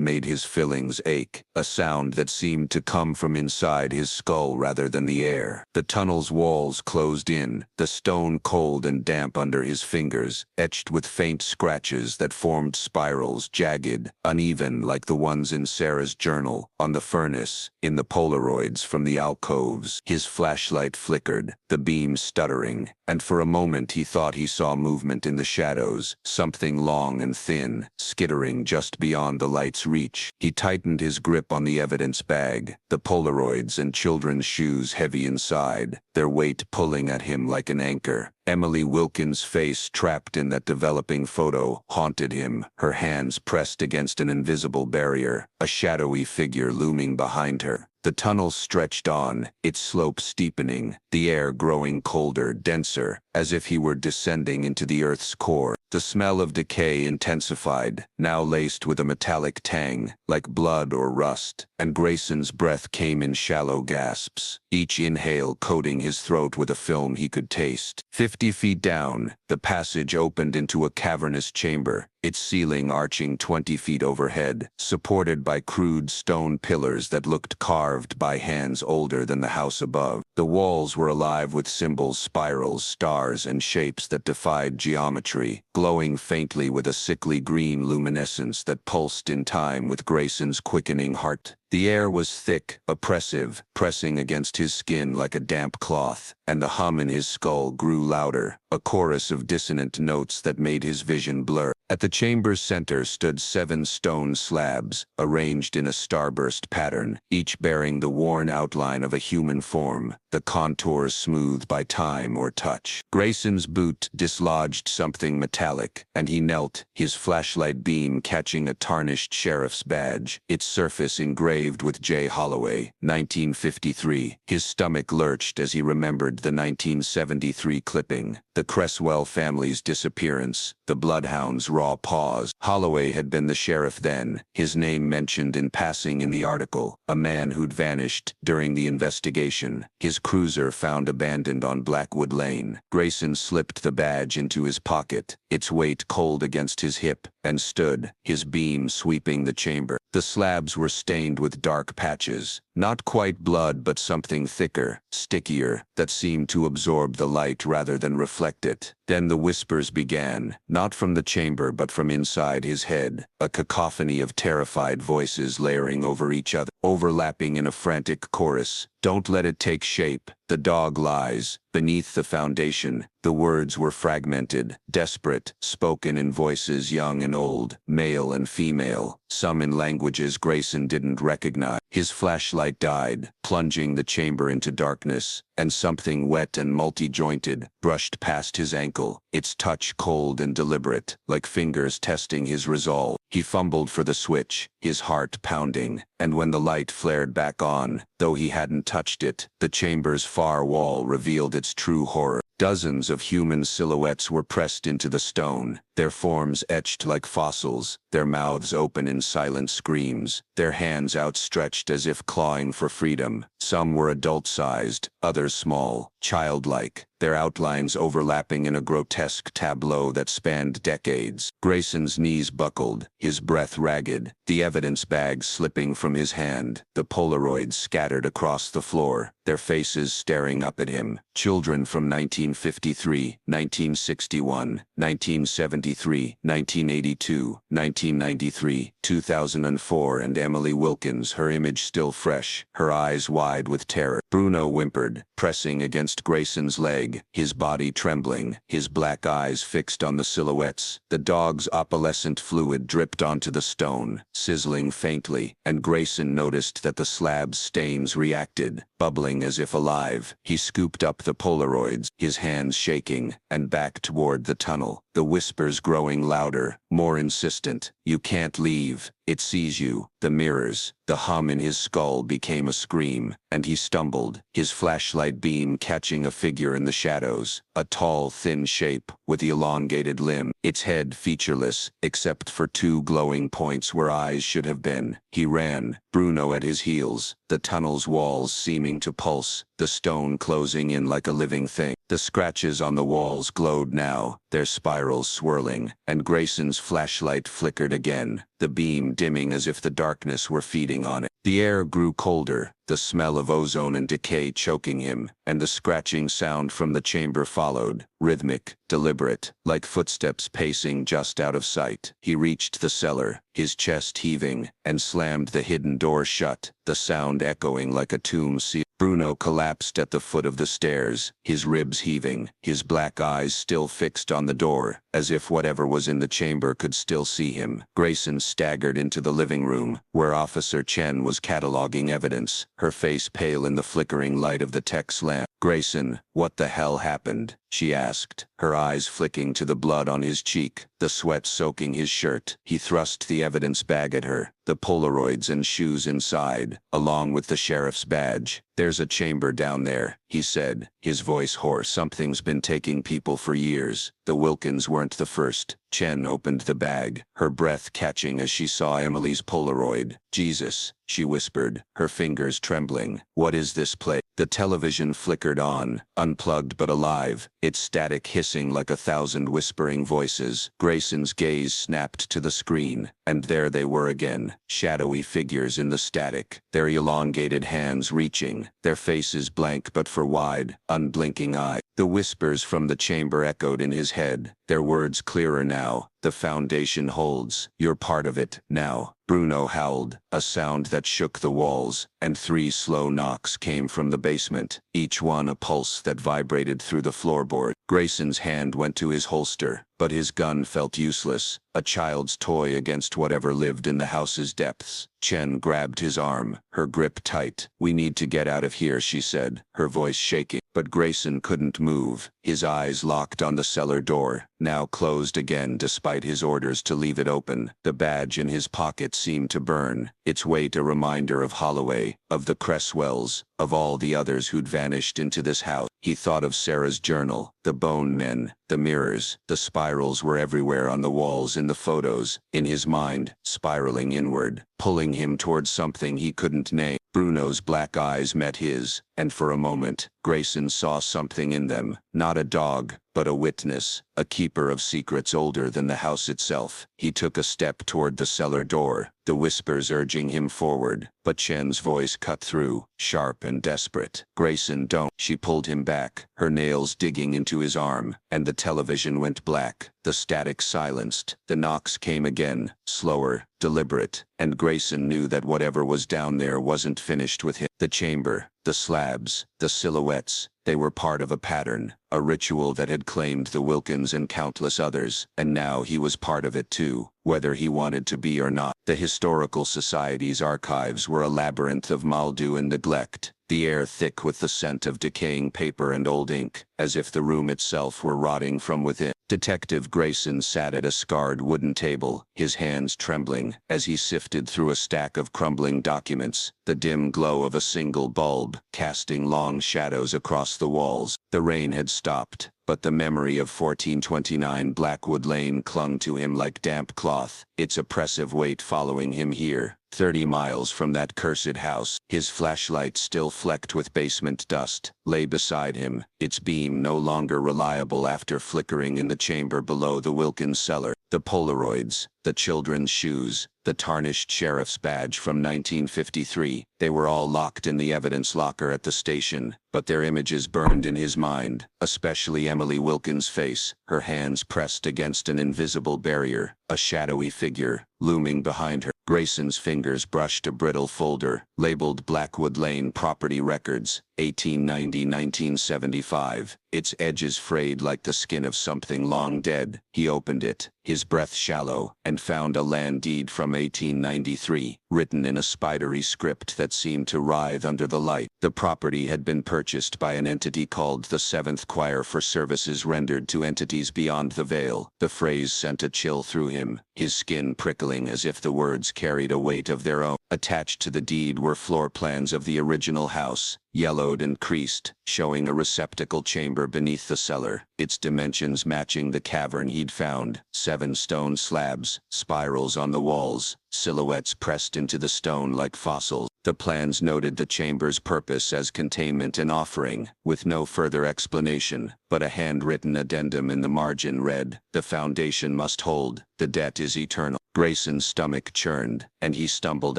Speaker 1: made his fillings ache, a sound that seemed to come from inside his skull rather than the air. The tunnel's walls closed in, the stone cold and damp under his fingers, etched with faint scratches that formed spirals, jagged, uneven like the ones in Sarah's journal, on the furnace, in the Polaroids from the alcoves. His flashlight flickered, the beam stuttering, and for a moment he thought he saw movement in the shadows, something long and thin, skittering just beyond the light's reach. He tightened his grip on the evidence bag, the Polaroids and children's shoes heavy inside, their weight pulling at him like an anchor. Emily Wilkins' face trapped in that developing photo haunted him, her hands pressed against an invisible barrier, a shadowy figure looming behind her. The tunnel stretched on, its slope steepening, the air growing colder, denser, as if he were descending into the Earth's core. The smell of decay intensified, now laced with a metallic tang, like blood or rust, and Grayson's breath came in shallow gasps, each inhale coating his throat with a film he could taste. 50 feet down, the passage opened into a cavernous chamber, its ceiling arching 20 feet overhead, supported by crude stone pillars that looked carved by hands older than the house above. The walls were alive with symbols, spirals, stars, and shapes that defied geometry, glowing faintly with a sickly green luminescence that pulsed in time with Grayson's quickening heart. The air was thick, oppressive, pressing against his skin like a damp cloth, and the hum in his skull grew louder, a chorus of dissonant notes that made his vision blur. At the chamber's center stood 7 stone slabs, arranged in a starburst pattern, each bearing the worn outline of a human form, the contours smoothed by time or touch. Grayson's boot dislodged something metallic, and he knelt, his flashlight beam catching a tarnished sheriff's badge, its surface engraved with J. Holloway, 1953. His stomach lurched as he remembered the 1973 clipping, the Cresswell family's disappearance, the bloodhound's raw paws. Holloway had been the sheriff then, his name mentioned in passing in the article, a man who'd vanished during the investigation, his cruiser found abandoned on Blackwood Lane. Grayson slipped the badge into his pocket, its weight cold against his hip, and stood, his beam sweeping the chamber. The slabs were stained with dark patches, not quite blood but something thicker, stickier, that seemed to absorb the light rather than reflect it. Then the whispers began, not from the chamber but from inside his head, a cacophony of terrified voices layering over each other, overlapping in a frantic chorus. Don't let it take shape. The dog lies beneath the foundation. The words were fragmented, desperate, spoken in voices young and old, male and female, some in languages Grayson didn't recognize. His flashlight died, plunging the chamber into darkness, and something wet and multi-jointed brushed past his ankle, its touch cold and deliberate, like fingers testing his resolve. He fumbled for the switch, his heart pounding, and when the light flared back on, though he hadn't touched it, the chamber's far wall revealed its true horror.
Speaker 2: Dozens of human silhouettes were pressed into the stone, their forms etched like fossils, their mouths open in silent screams, their hands outstretched as if clawing for freedom. Some were adult-sized, others small, childlike, their outlines overlapping in a grotesque tableau that spanned decades. Grayson's knees buckled, his breath ragged, the evidence bag slipping from his hand, the Polaroids scattered across the floor, their faces staring up at him. Children from 1953, 1961, 1973, 1982, 1993, 2004, and Emily Wilkins, her image still fresh, her eyes wide with terror. Bruno whimpered, pressing against Grayson's leg, his body trembling, his black eyes fixed on the silhouettes. The dog's opalescent fluid dripped onto the stone, sizzling faintly, and Grayson noticed that the slab's stains reacted, bubbling as if alive. He scooped up the Polaroids, his hands shaking, and backed toward the tunnel, the whispers growing louder, more insistent. "You can't leave. It sees you." The mirrors, the hum in his skull became a scream, and he stumbled, his flashlight beam catching a figure in the shadows, a tall, thin shape, with elongated limb, its head featureless, except for two glowing points where eyes should have been. He ran, Bruno at his heels, the tunnel's walls seeming to pulse, the stone closing in like a living thing. The scratches on the walls glowed now, their spirals swirling, and Grayson's flashlight flickered again, the beam dimming as if the darkness were feeding on it. The air grew colder, the smell of ozone and decay choking him, and the scratching sound from the chamber followed, rhythmic, deliberate, like footsteps pacing just out of sight. He reached the cellar, his chest heaving, and slammed the hidden door shut, the sound echoing like a tomb seal. Bruno collapsed at the foot of the stairs, his ribs heaving, his black eyes still fixed on the door, as if whatever was in the chamber could still see him. Grayson staggered into the living room, where Officer Chen was cataloging evidence, her face pale in the flickering light of the Tex lamp. "Grayson, what the hell happened?" she asked, her eyes flicking to the blood on his cheek, the sweat soaking his shirt. He thrust the evidence bag at her, the Polaroids and shoes inside, along with the sheriff's badge. "There's a chamber down there," he said, his voice hoarse. "Something's been taking people for years. The Wilkins weren't the first." Chen opened the bag, her breath catching as she saw Emily's Polaroid. "Jesus," she whispered, her fingers trembling. "What is this place?" The television flickered on, unplugged but alive, its static hissing like 1,000 whispering voices. Grayson's gaze snapped to the screen, and there they were again, shadowy figures in the static, their elongated hands reaching, their faces blank but for wide, unblinking eyes. The whispers from the chamber echoed in his head, their words clearer now. "The foundation holds. You're part of it, now." Bruno howled, a sound that shook the walls, and 3 slow knocks came from the basement, each one a pulse that vibrated through the floorboard. Grayson's hand went to his holster, but his gun felt useless, a child's toy against whatever lived in the house's depths. Chen grabbed his arm, her grip tight. "We need to get out of here," she said, her voice shaking. But Grayson couldn't move, his eyes locked on the cellar door, now closed again despite his orders to leave it open. The badge in his pocket seemed to burn, its weight a reminder of Holloway, of the Cresswells, of all the others who'd vanished into this house. He thought of Sarah's journal, the bone men, the mirrors, the spirals were everywhere on the walls in the photos, in his mind, spiraling inward, pulling him towards something he couldn't name. Bruno's black eyes met his, and for a moment, Grayson saw something in them, not a dog, but a witness, a keeper of secrets older than the house itself. He took a step toward the cellar door, the whispers urging him forward, but Chen's voice cut through, sharp and desperate. "Grayson, don't." She pulled him back, her nails digging into his arm, and the television went black. The static silenced. The knocks came again, slower, deliberate, and Grayson knew that whatever was down there wasn't finished with him. The chamber, the slabs, the silhouettes, they were part of a pattern, a ritual that had claimed the Wilkins and countless others, and now he was part of it too, whether he wanted to be or not. The Historical Society's archives were a labyrinth of mildew and neglect, the air thick with the scent of decaying paper and old ink, as if the room itself were rotting from within. Detective Grayson sat at a scarred wooden table, his hands trembling, as he sifted through a stack of crumbling documents, the dim glow of a single bulb, casting long shadows across the walls. The rain had stopped, but the memory of 1429 Blackwood Lane clung to him like damp cloth, its oppressive weight following him here, 30 miles from that cursed house. His flashlight, still flecked with basement dust, lay beside him, its beam no longer reliable after flickering in the chamber below the Wilkins cellar. The Polaroids, the children's shoes, the tarnished sheriff's badge from 1953, they were all locked in the evidence locker at the station, but their images burned in his mind, especially Emily Wilkins' face, her hands pressed against an invisible barrier, a shadowy figure, looming behind her. Grayson's fingers brushed a brittle folder, labeled Blackwood Lane Property Records, 1890-1975, its edges frayed like the skin of something long dead. He opened it, his breath shallow, and found a land deed from 1893, written in a spidery script that seemed to writhe under the light. The property had been purchased by an entity called the Seventh Choir for services rendered to entities beyond the veil. The phrase sent a chill through him, his skin prickling as if the words carried a weight of their own. Attached to the deed were floor plans of the original house, yellowed and creased, showing a receptacle chamber beneath the cellar, its dimensions matching the cavern he'd found. 7 stone slabs, spirals on the walls, silhouettes pressed into the stone like fossils. The plans noted the chamber's purpose as containment and offering, with no further explanation, but a handwritten addendum in the margin read, "The foundation must hold, the debt is eternal." Grayson's stomach churned, and he stumbled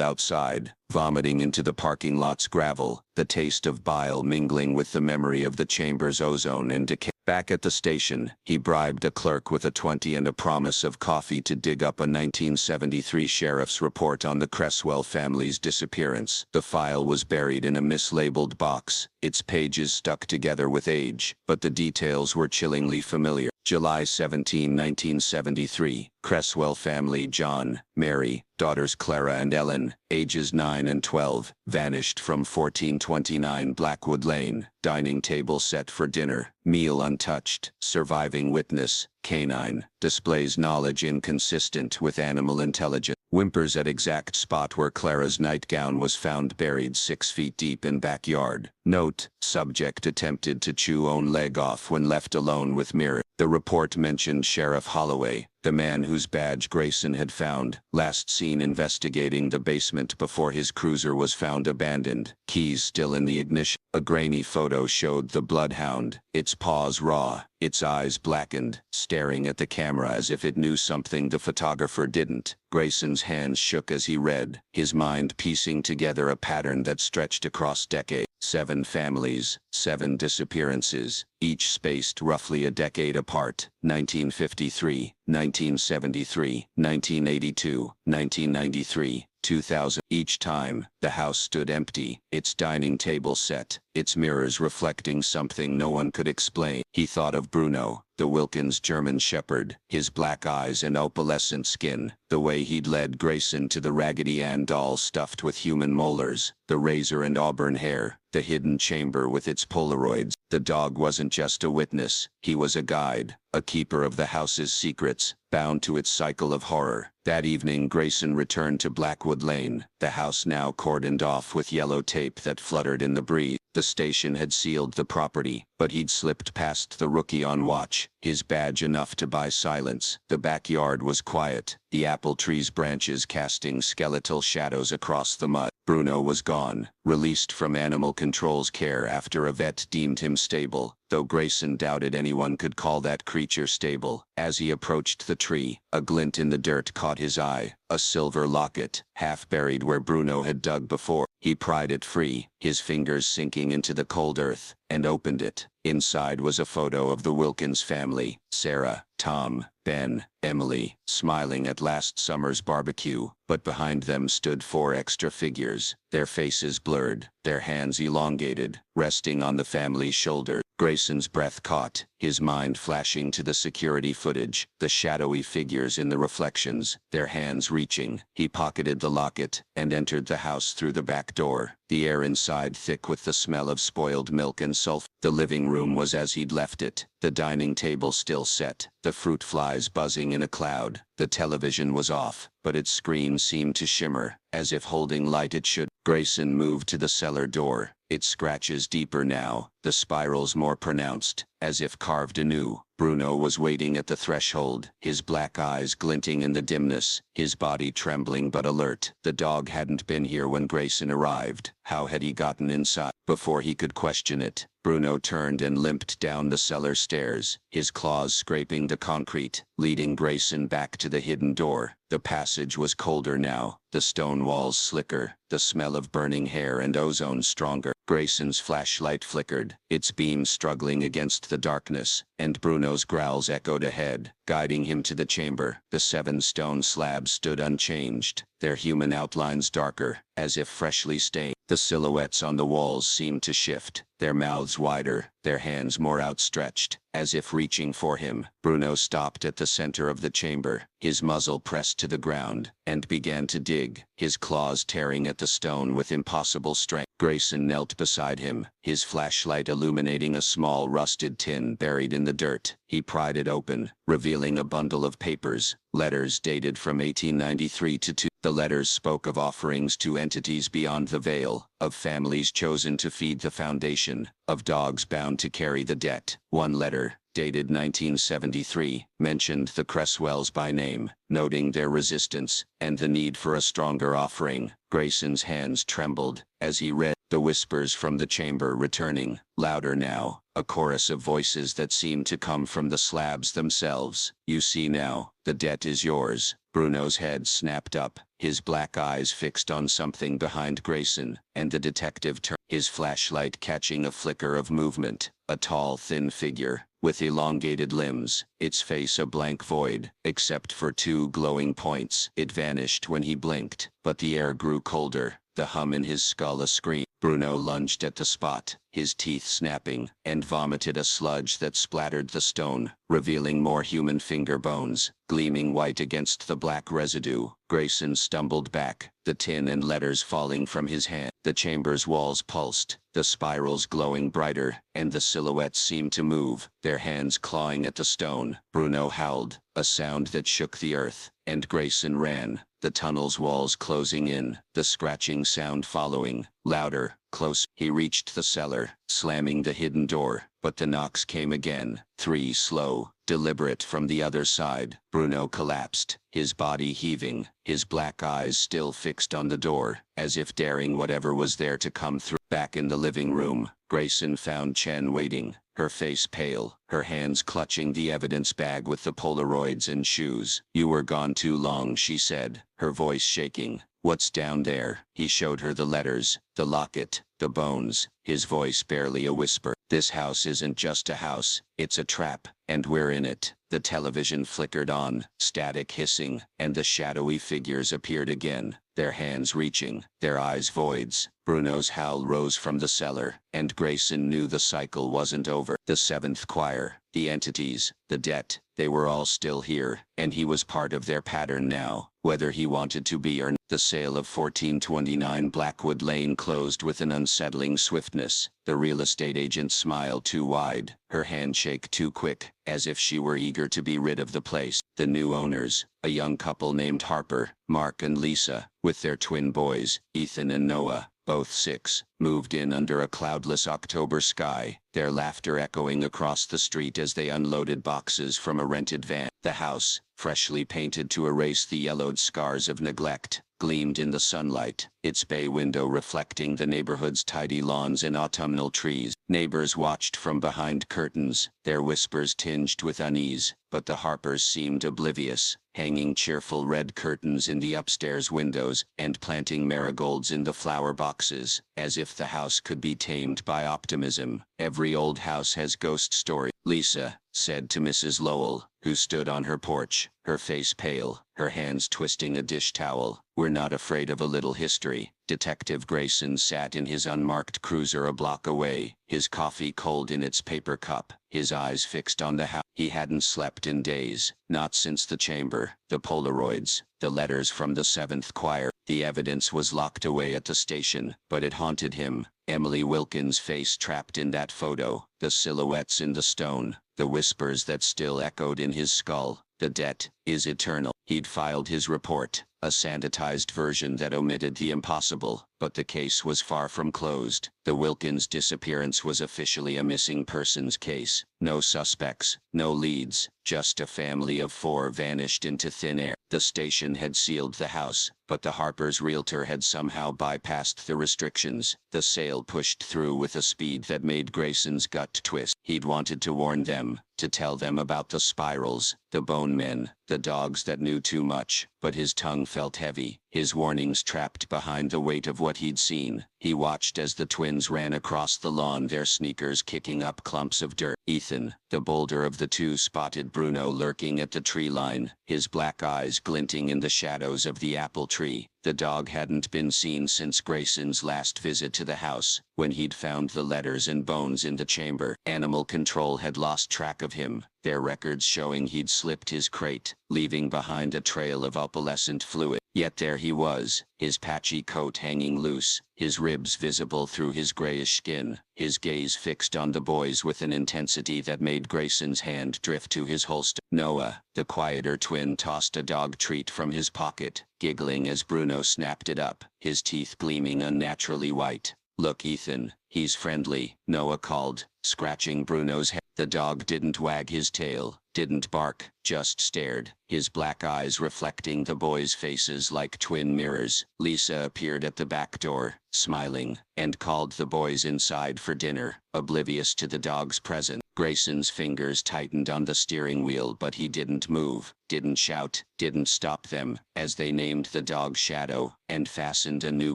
Speaker 2: outside, vomiting into the parking lot's gravel, the taste of bile mingling with the memory of the chamber's ozone and decay. Back at the station, he bribed a clerk with a 20 and a promise of coffee to dig up a 1973 sheriff's report on the Cresswell family's disappearance. The file was buried in a mislabeled box, its pages stuck together with age, but the details were chillingly familiar. July 17, 1973, Cresswell family John, Mary, daughters Clara and Ellen, ages 9 and 12, vanished from 1429 Blackwood Lane, dining table set for dinner, meal untouched, surviving witness, canine, displays knowledge inconsistent with animal intelligence. Whimpers at exact spot where Clara's nightgown was found buried 6 feet deep in backyard. Note, subject attempted to chew own leg off when left alone with mirror. The report mentioned Sheriff Holloway, the man whose badge Grayson had found, last seen investigating the basement before his cruiser was found abandoned, keys still in the ignition. A grainy photo showed the bloodhound, its paws raw, its eyes blackened, staring at the camera as if it knew something the photographer didn't. Grayson's hands shook as he read, his mind piecing together a pattern that stretched across decades. 7 families, 7 disappearances, each spaced roughly a decade apart. 1953, 1973, 1982, 1993, 2000. Each time, the house stood empty, its dining table set, its mirrors reflecting something no one could explain. He thought of Bruno, the Wilkins German Shepherd, his black eyes and opalescent skin, the way he'd led Grayson to the Raggedy Ann doll stuffed with human molars, the razor and auburn hair, the hidden chamber with its Polaroids. The dog wasn't just a witness, he was a guide, a keeper of the house's secrets, bound to its cycle of horror. That evening Grayson returned to Blackwood Lane, the house now cordoned off with yellow tape that fluttered in the breeze. The station had sealed the property, but he'd slipped past the rookie on watch, his badge enough to buy silence. The backyard was quiet, the apple tree's branches casting skeletal shadows across the mud. Bruno was gone, released from animal control's care after a vet deemed him stable, though Grayson doubted anyone could call that creature stable. As he approached the tree, a glint in the dirt caught his eye, a silver locket, half buried where Bruno had dug before. He pried it free, his fingers sinking into the cold earth, and opened it. Inside was a photo of the Wilkins family, Sarah, Tom, Ben, Emily, smiling at last summer's barbecue, but behind them stood 4 extra figures, their faces blurred, their hands elongated, resting on the family's shoulder. Grayson's breath caught, his mind flashing to the security footage, the shadowy figures in the reflections, their hands reaching. He pocketed the locket and entered the house through the back door, the air inside thick with the smell of spoiled milk and sulfur. The living room was as he'd left it, the dining table still set, the fruit flies buzzing in a cloud. The television was off, but its screen seemed to shimmer, as if holding light it should. Grayson moved to the cellar door. Its scratches deeper now, the spirals more pronounced, as if carved anew. Bruno was waiting at the threshold, his black eyes glinting in the dimness, his body trembling but alert. The dog hadn't been here when Grayson arrived. How had he gotten inside? Before he could question it, Bruno turned and limped down the cellar stairs, his claws scraping the concrete, leading Grayson back to the hidden door. The passage was colder now, the stone walls slicker, the smell of burning hair and ozone stronger. Grayson's flashlight flickered, its beam struggling against the darkness, and Bruno's growls echoed ahead, guiding him to the chamber. The 7 stone slabs stood unchanged, their human outlines darker, as if freshly stained. The silhouettes on the walls seemed to shift, their mouths wider, their hands more outstretched, as if reaching for him. Bruno stopped at the center of the chamber, his muzzle pressed to the ground, and began to dig, his claws tearing at the stone with impossible strength. Grayson knelt beside him, his flashlight illuminating a small rusted tin buried in the dirt. He pried it open, revealing a bundle of papers, letters dated from 1893 to 2. The letters spoke of offerings to entities beyond the veil, of families chosen to feed the foundation, of dogs bound to carry the debt. One letter, dated 1973, mentioned the Cresswells by name, noting their resistance and the need for a stronger offering. Grayson's hands trembled as he read, the whispers from the chamber returning, louder now, a chorus of voices that seemed to come from the slabs themselves. You see now, the debt is yours. Bruno's head snapped up, his black eyes fixed on something behind Grayson, and the detective turned, his flashlight catching a flicker of movement. A tall, thin figure, with elongated limbs, its face a blank void, except for 2 glowing points. It vanished when he blinked, but the air grew colder, the hum in his skull a scream. Bruno lunged at the spot, his teeth snapping, and vomited a sludge that splattered the stone, revealing more human finger bones, gleaming white against the black residue. Grayson stumbled back, the tin and letters falling from his hand. The chamber's walls pulsed, the spirals glowing brighter, and the silhouettes seemed to move, their hands clawing at the stone. Bruno howled, a sound that shook the earth, and Grayson ran, the tunnel's walls closing in, the scratching sound following, louder, close. He reached the cellar, slamming the hidden door, but the knocks came again, 3 slow, deliberate from the other side. Bruno collapsed, his body heaving, his black eyes still fixed on the door, as if daring whatever was there to come through. Back in the living room, Grayson found Chen waiting, her face pale, her hands clutching the evidence bag with the Polaroids and shoes. You were gone too long, she said, her voice shaking. What's down there? He showed her the letters, the locket, the bones, his voice barely a whisper. This house isn't just a house, it's a trap, and we're in it. The television flickered on, static hissing, and the shadowy figures appeared again, their hands reaching, their eyes voids. Bruno's howl rose from the cellar, and Grayson knew the cycle wasn't over. The 7th choir, the entities, the debt, they were all still here, and he was part of their pattern now, whether he wanted to be or not. The sale of 1429 Blackwood Lane closed with an unsettling swiftness. The real estate agent smiled too wide, her handshake too quick, as if she were eager to be rid of the place. The new owners, a young couple named Harper, Mark and Lisa, with their twin boys, Ethan and Noah, both 6, moved in under a cloudless October sky, their laughter echoing across the street as they unloaded boxes from a rented van. The house, freshly painted to erase the yellowed scars of neglect, gleamed in the sunlight, its bay window reflecting the neighborhood's tidy lawns and autumnal trees. Neighbors watched from behind curtains, their whispers tinged with unease, but the Harpers seemed oblivious, hanging cheerful red curtains in the upstairs windows and planting marigolds in the flower boxes, as if the house could be tamed by optimism. Every old house has ghost story, Lisa said to Mrs. Lowell, who stood on her porch, her face pale, her hands twisting a dish towel. We're not afraid of a little history. Detective Grayson sat in his unmarked cruiser a block away, his coffee cold in its paper cup, his eyes fixed on the house. He hadn't slept in days, not since the chamber, the Polaroids, the letters from the 7th choir. The evidence was locked away at the station, but it haunted him. Emily Wilkins' face trapped in that photo, the silhouettes in the stone, the whispers that still echoed in his skull. The debt is eternal. He'd filed his report, a sanitized version that omitted the impossible, but the case was far from closed. The Wilkins disappearance was officially a missing persons case. No suspects, no leads, just a family of 4 vanished into thin air. The station had sealed the house, but the Harper's realtor had somehow bypassed the restrictions. The sale pushed through with a speed that made Grayson's gut twist. He'd wanted to warn them, to tell them about the spirals, the bone men, the dogs that knew too much, but his tongue felt heavy, his warnings trapped behind the weight of what he'd seen. He watched as the twins ran across the lawn, their sneakers kicking up clumps of dirt. Ethan, the bolder of the two, spotted Bruno lurking at the tree line, his black eyes glinting in the shadows of the apple tree. The dog hadn't been seen since Grayson's last visit to the house, when he'd found the letters and bones in the chamber. Animal control had lost track of him, their records showing he'd slipped his crate, leaving behind a trail of opalescent fluid. Yet there he was, his patchy coat hanging loose, his ribs visible through his grayish skin, his gaze fixed on the boys with an intensity that made Grayson's hand drift to his holster. Noah, the quieter twin, tossed a dog treat from his pocket, giggling as Bruno snapped it up, his teeth gleaming unnaturally white. "Look, Ethan, he's friendly," Noah called, scratching Bruno's head. The dog didn't wag his tail, didn't bark, just stared, his black eyes reflecting the boys' faces like twin mirrors. Lisa appeared at the back door, smiling, and called the boys inside for dinner, oblivious to the dog's presence. Grayson's fingers tightened on the steering wheel, but he didn't move, didn't shout, didn't stop them, as they named the dog Shadow, and fastened a new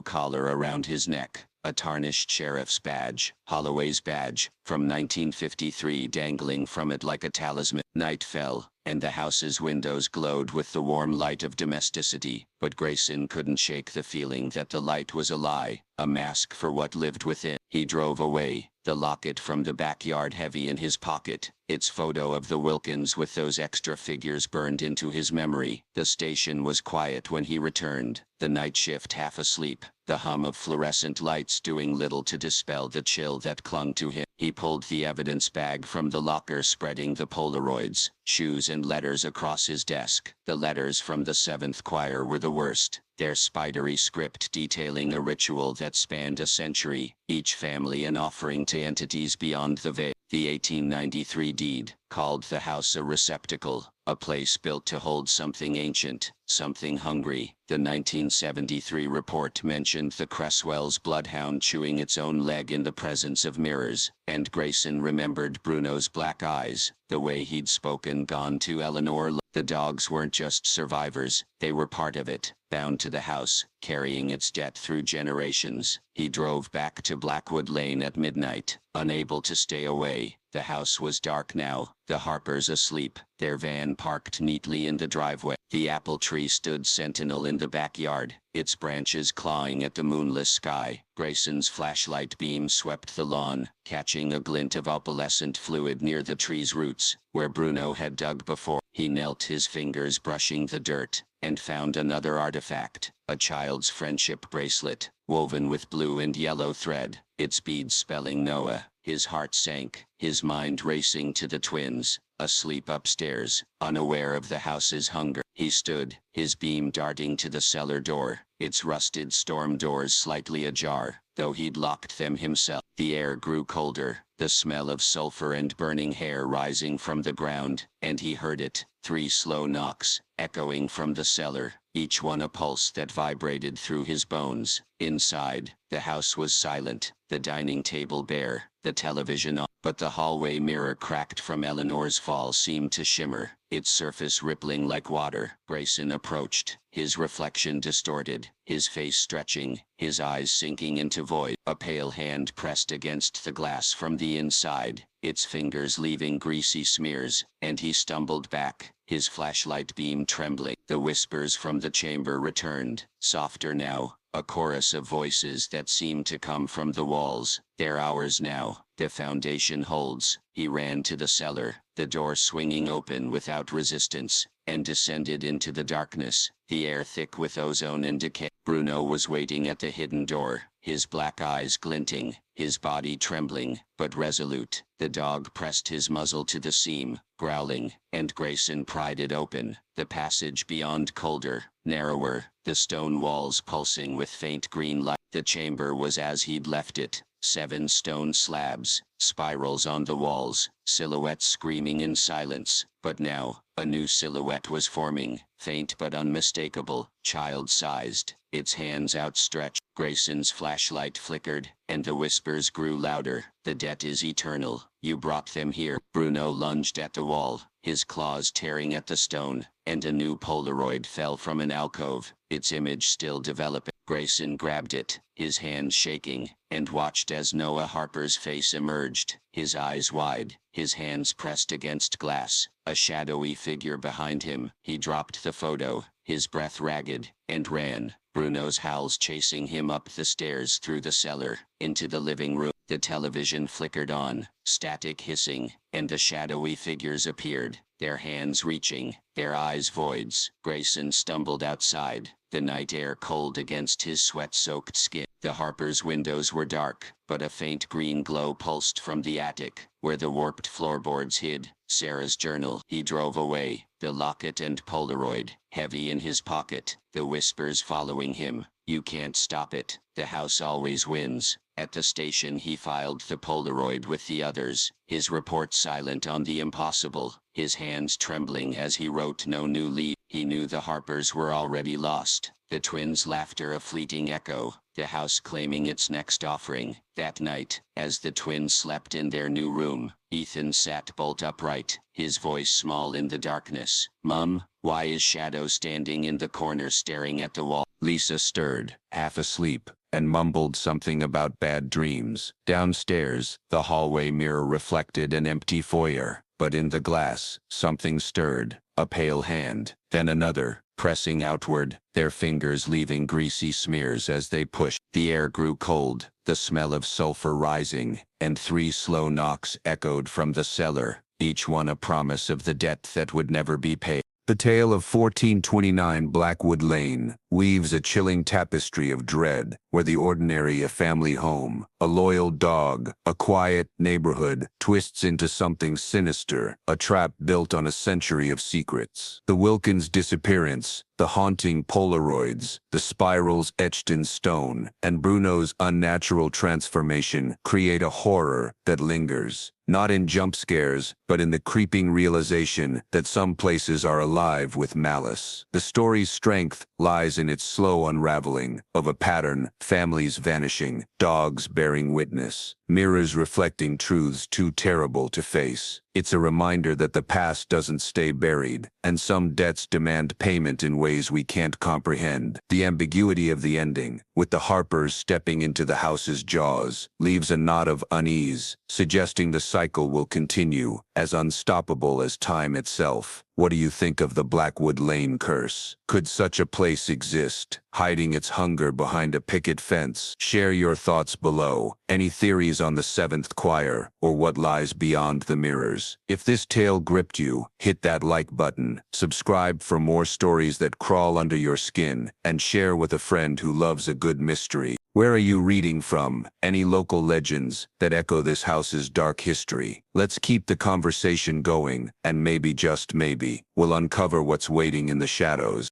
Speaker 2: collar around his neck. A tarnished sheriff's badge, Holloway's badge, from 1953, dangling from it like a talisman. Night fell, and the house's windows glowed with the warm light of domesticity, but Grayson couldn't shake the feeling that the light was a lie, a mask for what lived within. He drove away, the locket from the backyard heavy in his pocket, its photo of the Wilkins with those extra figures burned into his memory. The station was quiet when he returned, the night shift half asleep, the hum of fluorescent lights doing little to dispel the chill that clung to him. He pulled the evidence bag from the locker, spreading the Polaroids, shoes and letters across his desk. The letters from the 7th choir were the worst, their spidery script detailing a ritual that spanned a century, each family an offering to entities beyond the veil. The 1893 deed called the house a receptacle, a place built to hold something ancient, something hungry. The 1973 report mentioned the Cresswell's bloodhound chewing its own leg in the presence of mirrors, and Grayson remembered Bruno's black eyes, the way he'd spoken gone to Eleanor. The dogs weren't just survivors, they were part of it, bound to the house, carrying its debt through generations. He drove back to Blackwood Lane at midnight, unable to stay away. The house was dark now, the Harpers asleep, their van parked neatly in the driveway. The apple tree stood sentinel in the backyard, its branches clawing at the moonless sky. Grayson's flashlight beam swept the lawn, catching a glint of opalescent fluid near the tree's roots, where Bruno had dug before. He knelt, his fingers brushing the dirt, and found another artifact, a child's friendship bracelet, woven with blue and yellow thread, its beads spelling Noah. His heart sank, his mind racing to the twins, asleep upstairs, unaware of the house's hunger. He stood, his beam darting to the cellar door, its rusted storm doors slightly ajar, though he'd locked them himself. The air grew colder, the smell of sulfur and burning hair rising from the ground, and he heard it, 3 slow knocks, echoing from the cellar, each one a pulse that vibrated through his bones. Inside, the house was silent, the dining table bare, the television on, but the hallway mirror cracked from Eleanor's fall seemed to shimmer, its surface rippling like water. Grayson approached, his reflection distorted, his face stretching, his eyes sinking into void. A pale hand pressed against the glass from the inside, its fingers leaving greasy smears, and he stumbled back, his flashlight beam trembling. The whispers from the chamber returned, softer now, a chorus of voices that seemed to come from the walls. They're ours now, the foundation holds. He ran to the cellar, the door swinging open without resistance, and descended into the darkness, the air thick with ozone and decay. Bruno was waiting at the hidden door, his black eyes glinting, his body trembling, but resolute. The dog pressed his muzzle to the seam, growling, and Grayson pried it open. The passage beyond colder, narrower, the stone walls pulsing with faint green light. The chamber was as he'd left it, 7 stone slabs, spirals on the walls, silhouettes screaming in silence. But now, a new silhouette was forming, faint but unmistakable, child-sized, its hands outstretched. Grayson's flashlight flickered, and the whispers grew louder. The debt is eternal. You brought them here. Bruno lunged at the wall, his claws tearing at the stone, and a new Polaroid fell from an alcove, its image still developing. Grayson grabbed it, his hands shaking, and watched as Noah Harper's face emerged, his eyes wide, his hands pressed against glass, a shadowy figure behind him. He dropped the photo, his breath ragged, and ran, Bruno's howls chasing him up the stairs through the cellar, into the living room. The television flickered on, static hissing, and the shadowy figures appeared, their hands reaching, their eyes voids. Grayson stumbled outside, the night air cold against his sweat-soaked skin. The Harper's windows were dark, but a faint green glow pulsed from the attic, where the warped floorboards hid Sarah's journal. He drove away, the locket and Polaroid, heavy in his pocket, the whispers following him. You can't stop it, the house always wins. At the station he filed the Polaroid with the others, his report silent on the impossible, his hands trembling as he wrote no new lead. He knew the Harpers were already lost, the twins' laughter a fleeting echo, the house claiming its next offering. That night, as the twins slept in their new room, Ethan sat bolt upright, his voice small in the darkness. "Mum, why is Shadow standing in the corner staring at the wall?"
Speaker 1: Lisa stirred, half asleep, and mumbled something about bad dreams. Downstairs, the hallway mirror reflected an empty foyer, but in the glass, something stirred, a pale hand, then another, pressing outward, their fingers leaving greasy smears as they pushed. The air grew cold, the smell of sulfur rising, and 3 slow knocks echoed from the cellar, each one a promise of the debt that would never be paid. The tale of 1429 Blackwood Lane weaves a chilling tapestry of dread, where the ordinary a family home, a loyal dog, a quiet neighborhood, twists into something sinister, a trap built on a century of secrets. The Wilkins disappearance, the haunting Polaroids, the spirals etched in stone, and Bruno's unnatural transformation create a horror that lingers, not in jump scares, but in the creeping realization that some places are alive with malice. The story's strength lies in its slow unraveling of a pattern, families vanishing, dogs bearing witness, mirrors reflecting truths too terrible to face. It's a reminder that the past doesn't stay buried, and some debts demand payment in ways we can't comprehend. The ambiguity of the ending, with the Harpers stepping into the house's jaws, leaves a knot of unease, suggesting the cycle will continue, as unstoppable as time itself. What do you think of the Blackwood Lane curse? Could such a place exist, hiding its hunger behind a picket fence? Share your thoughts below. Any theories on the 7th choir, or what lies beyond the mirrors? If this tale gripped you, hit that like button, subscribe for more stories that crawl under your skin, and share with a friend who loves a good mystery. Where are you reading from? Any local legends that echo this house's dark history? Let's keep the conversation going, and maybe, just maybe, we'll uncover what's waiting in the shadows.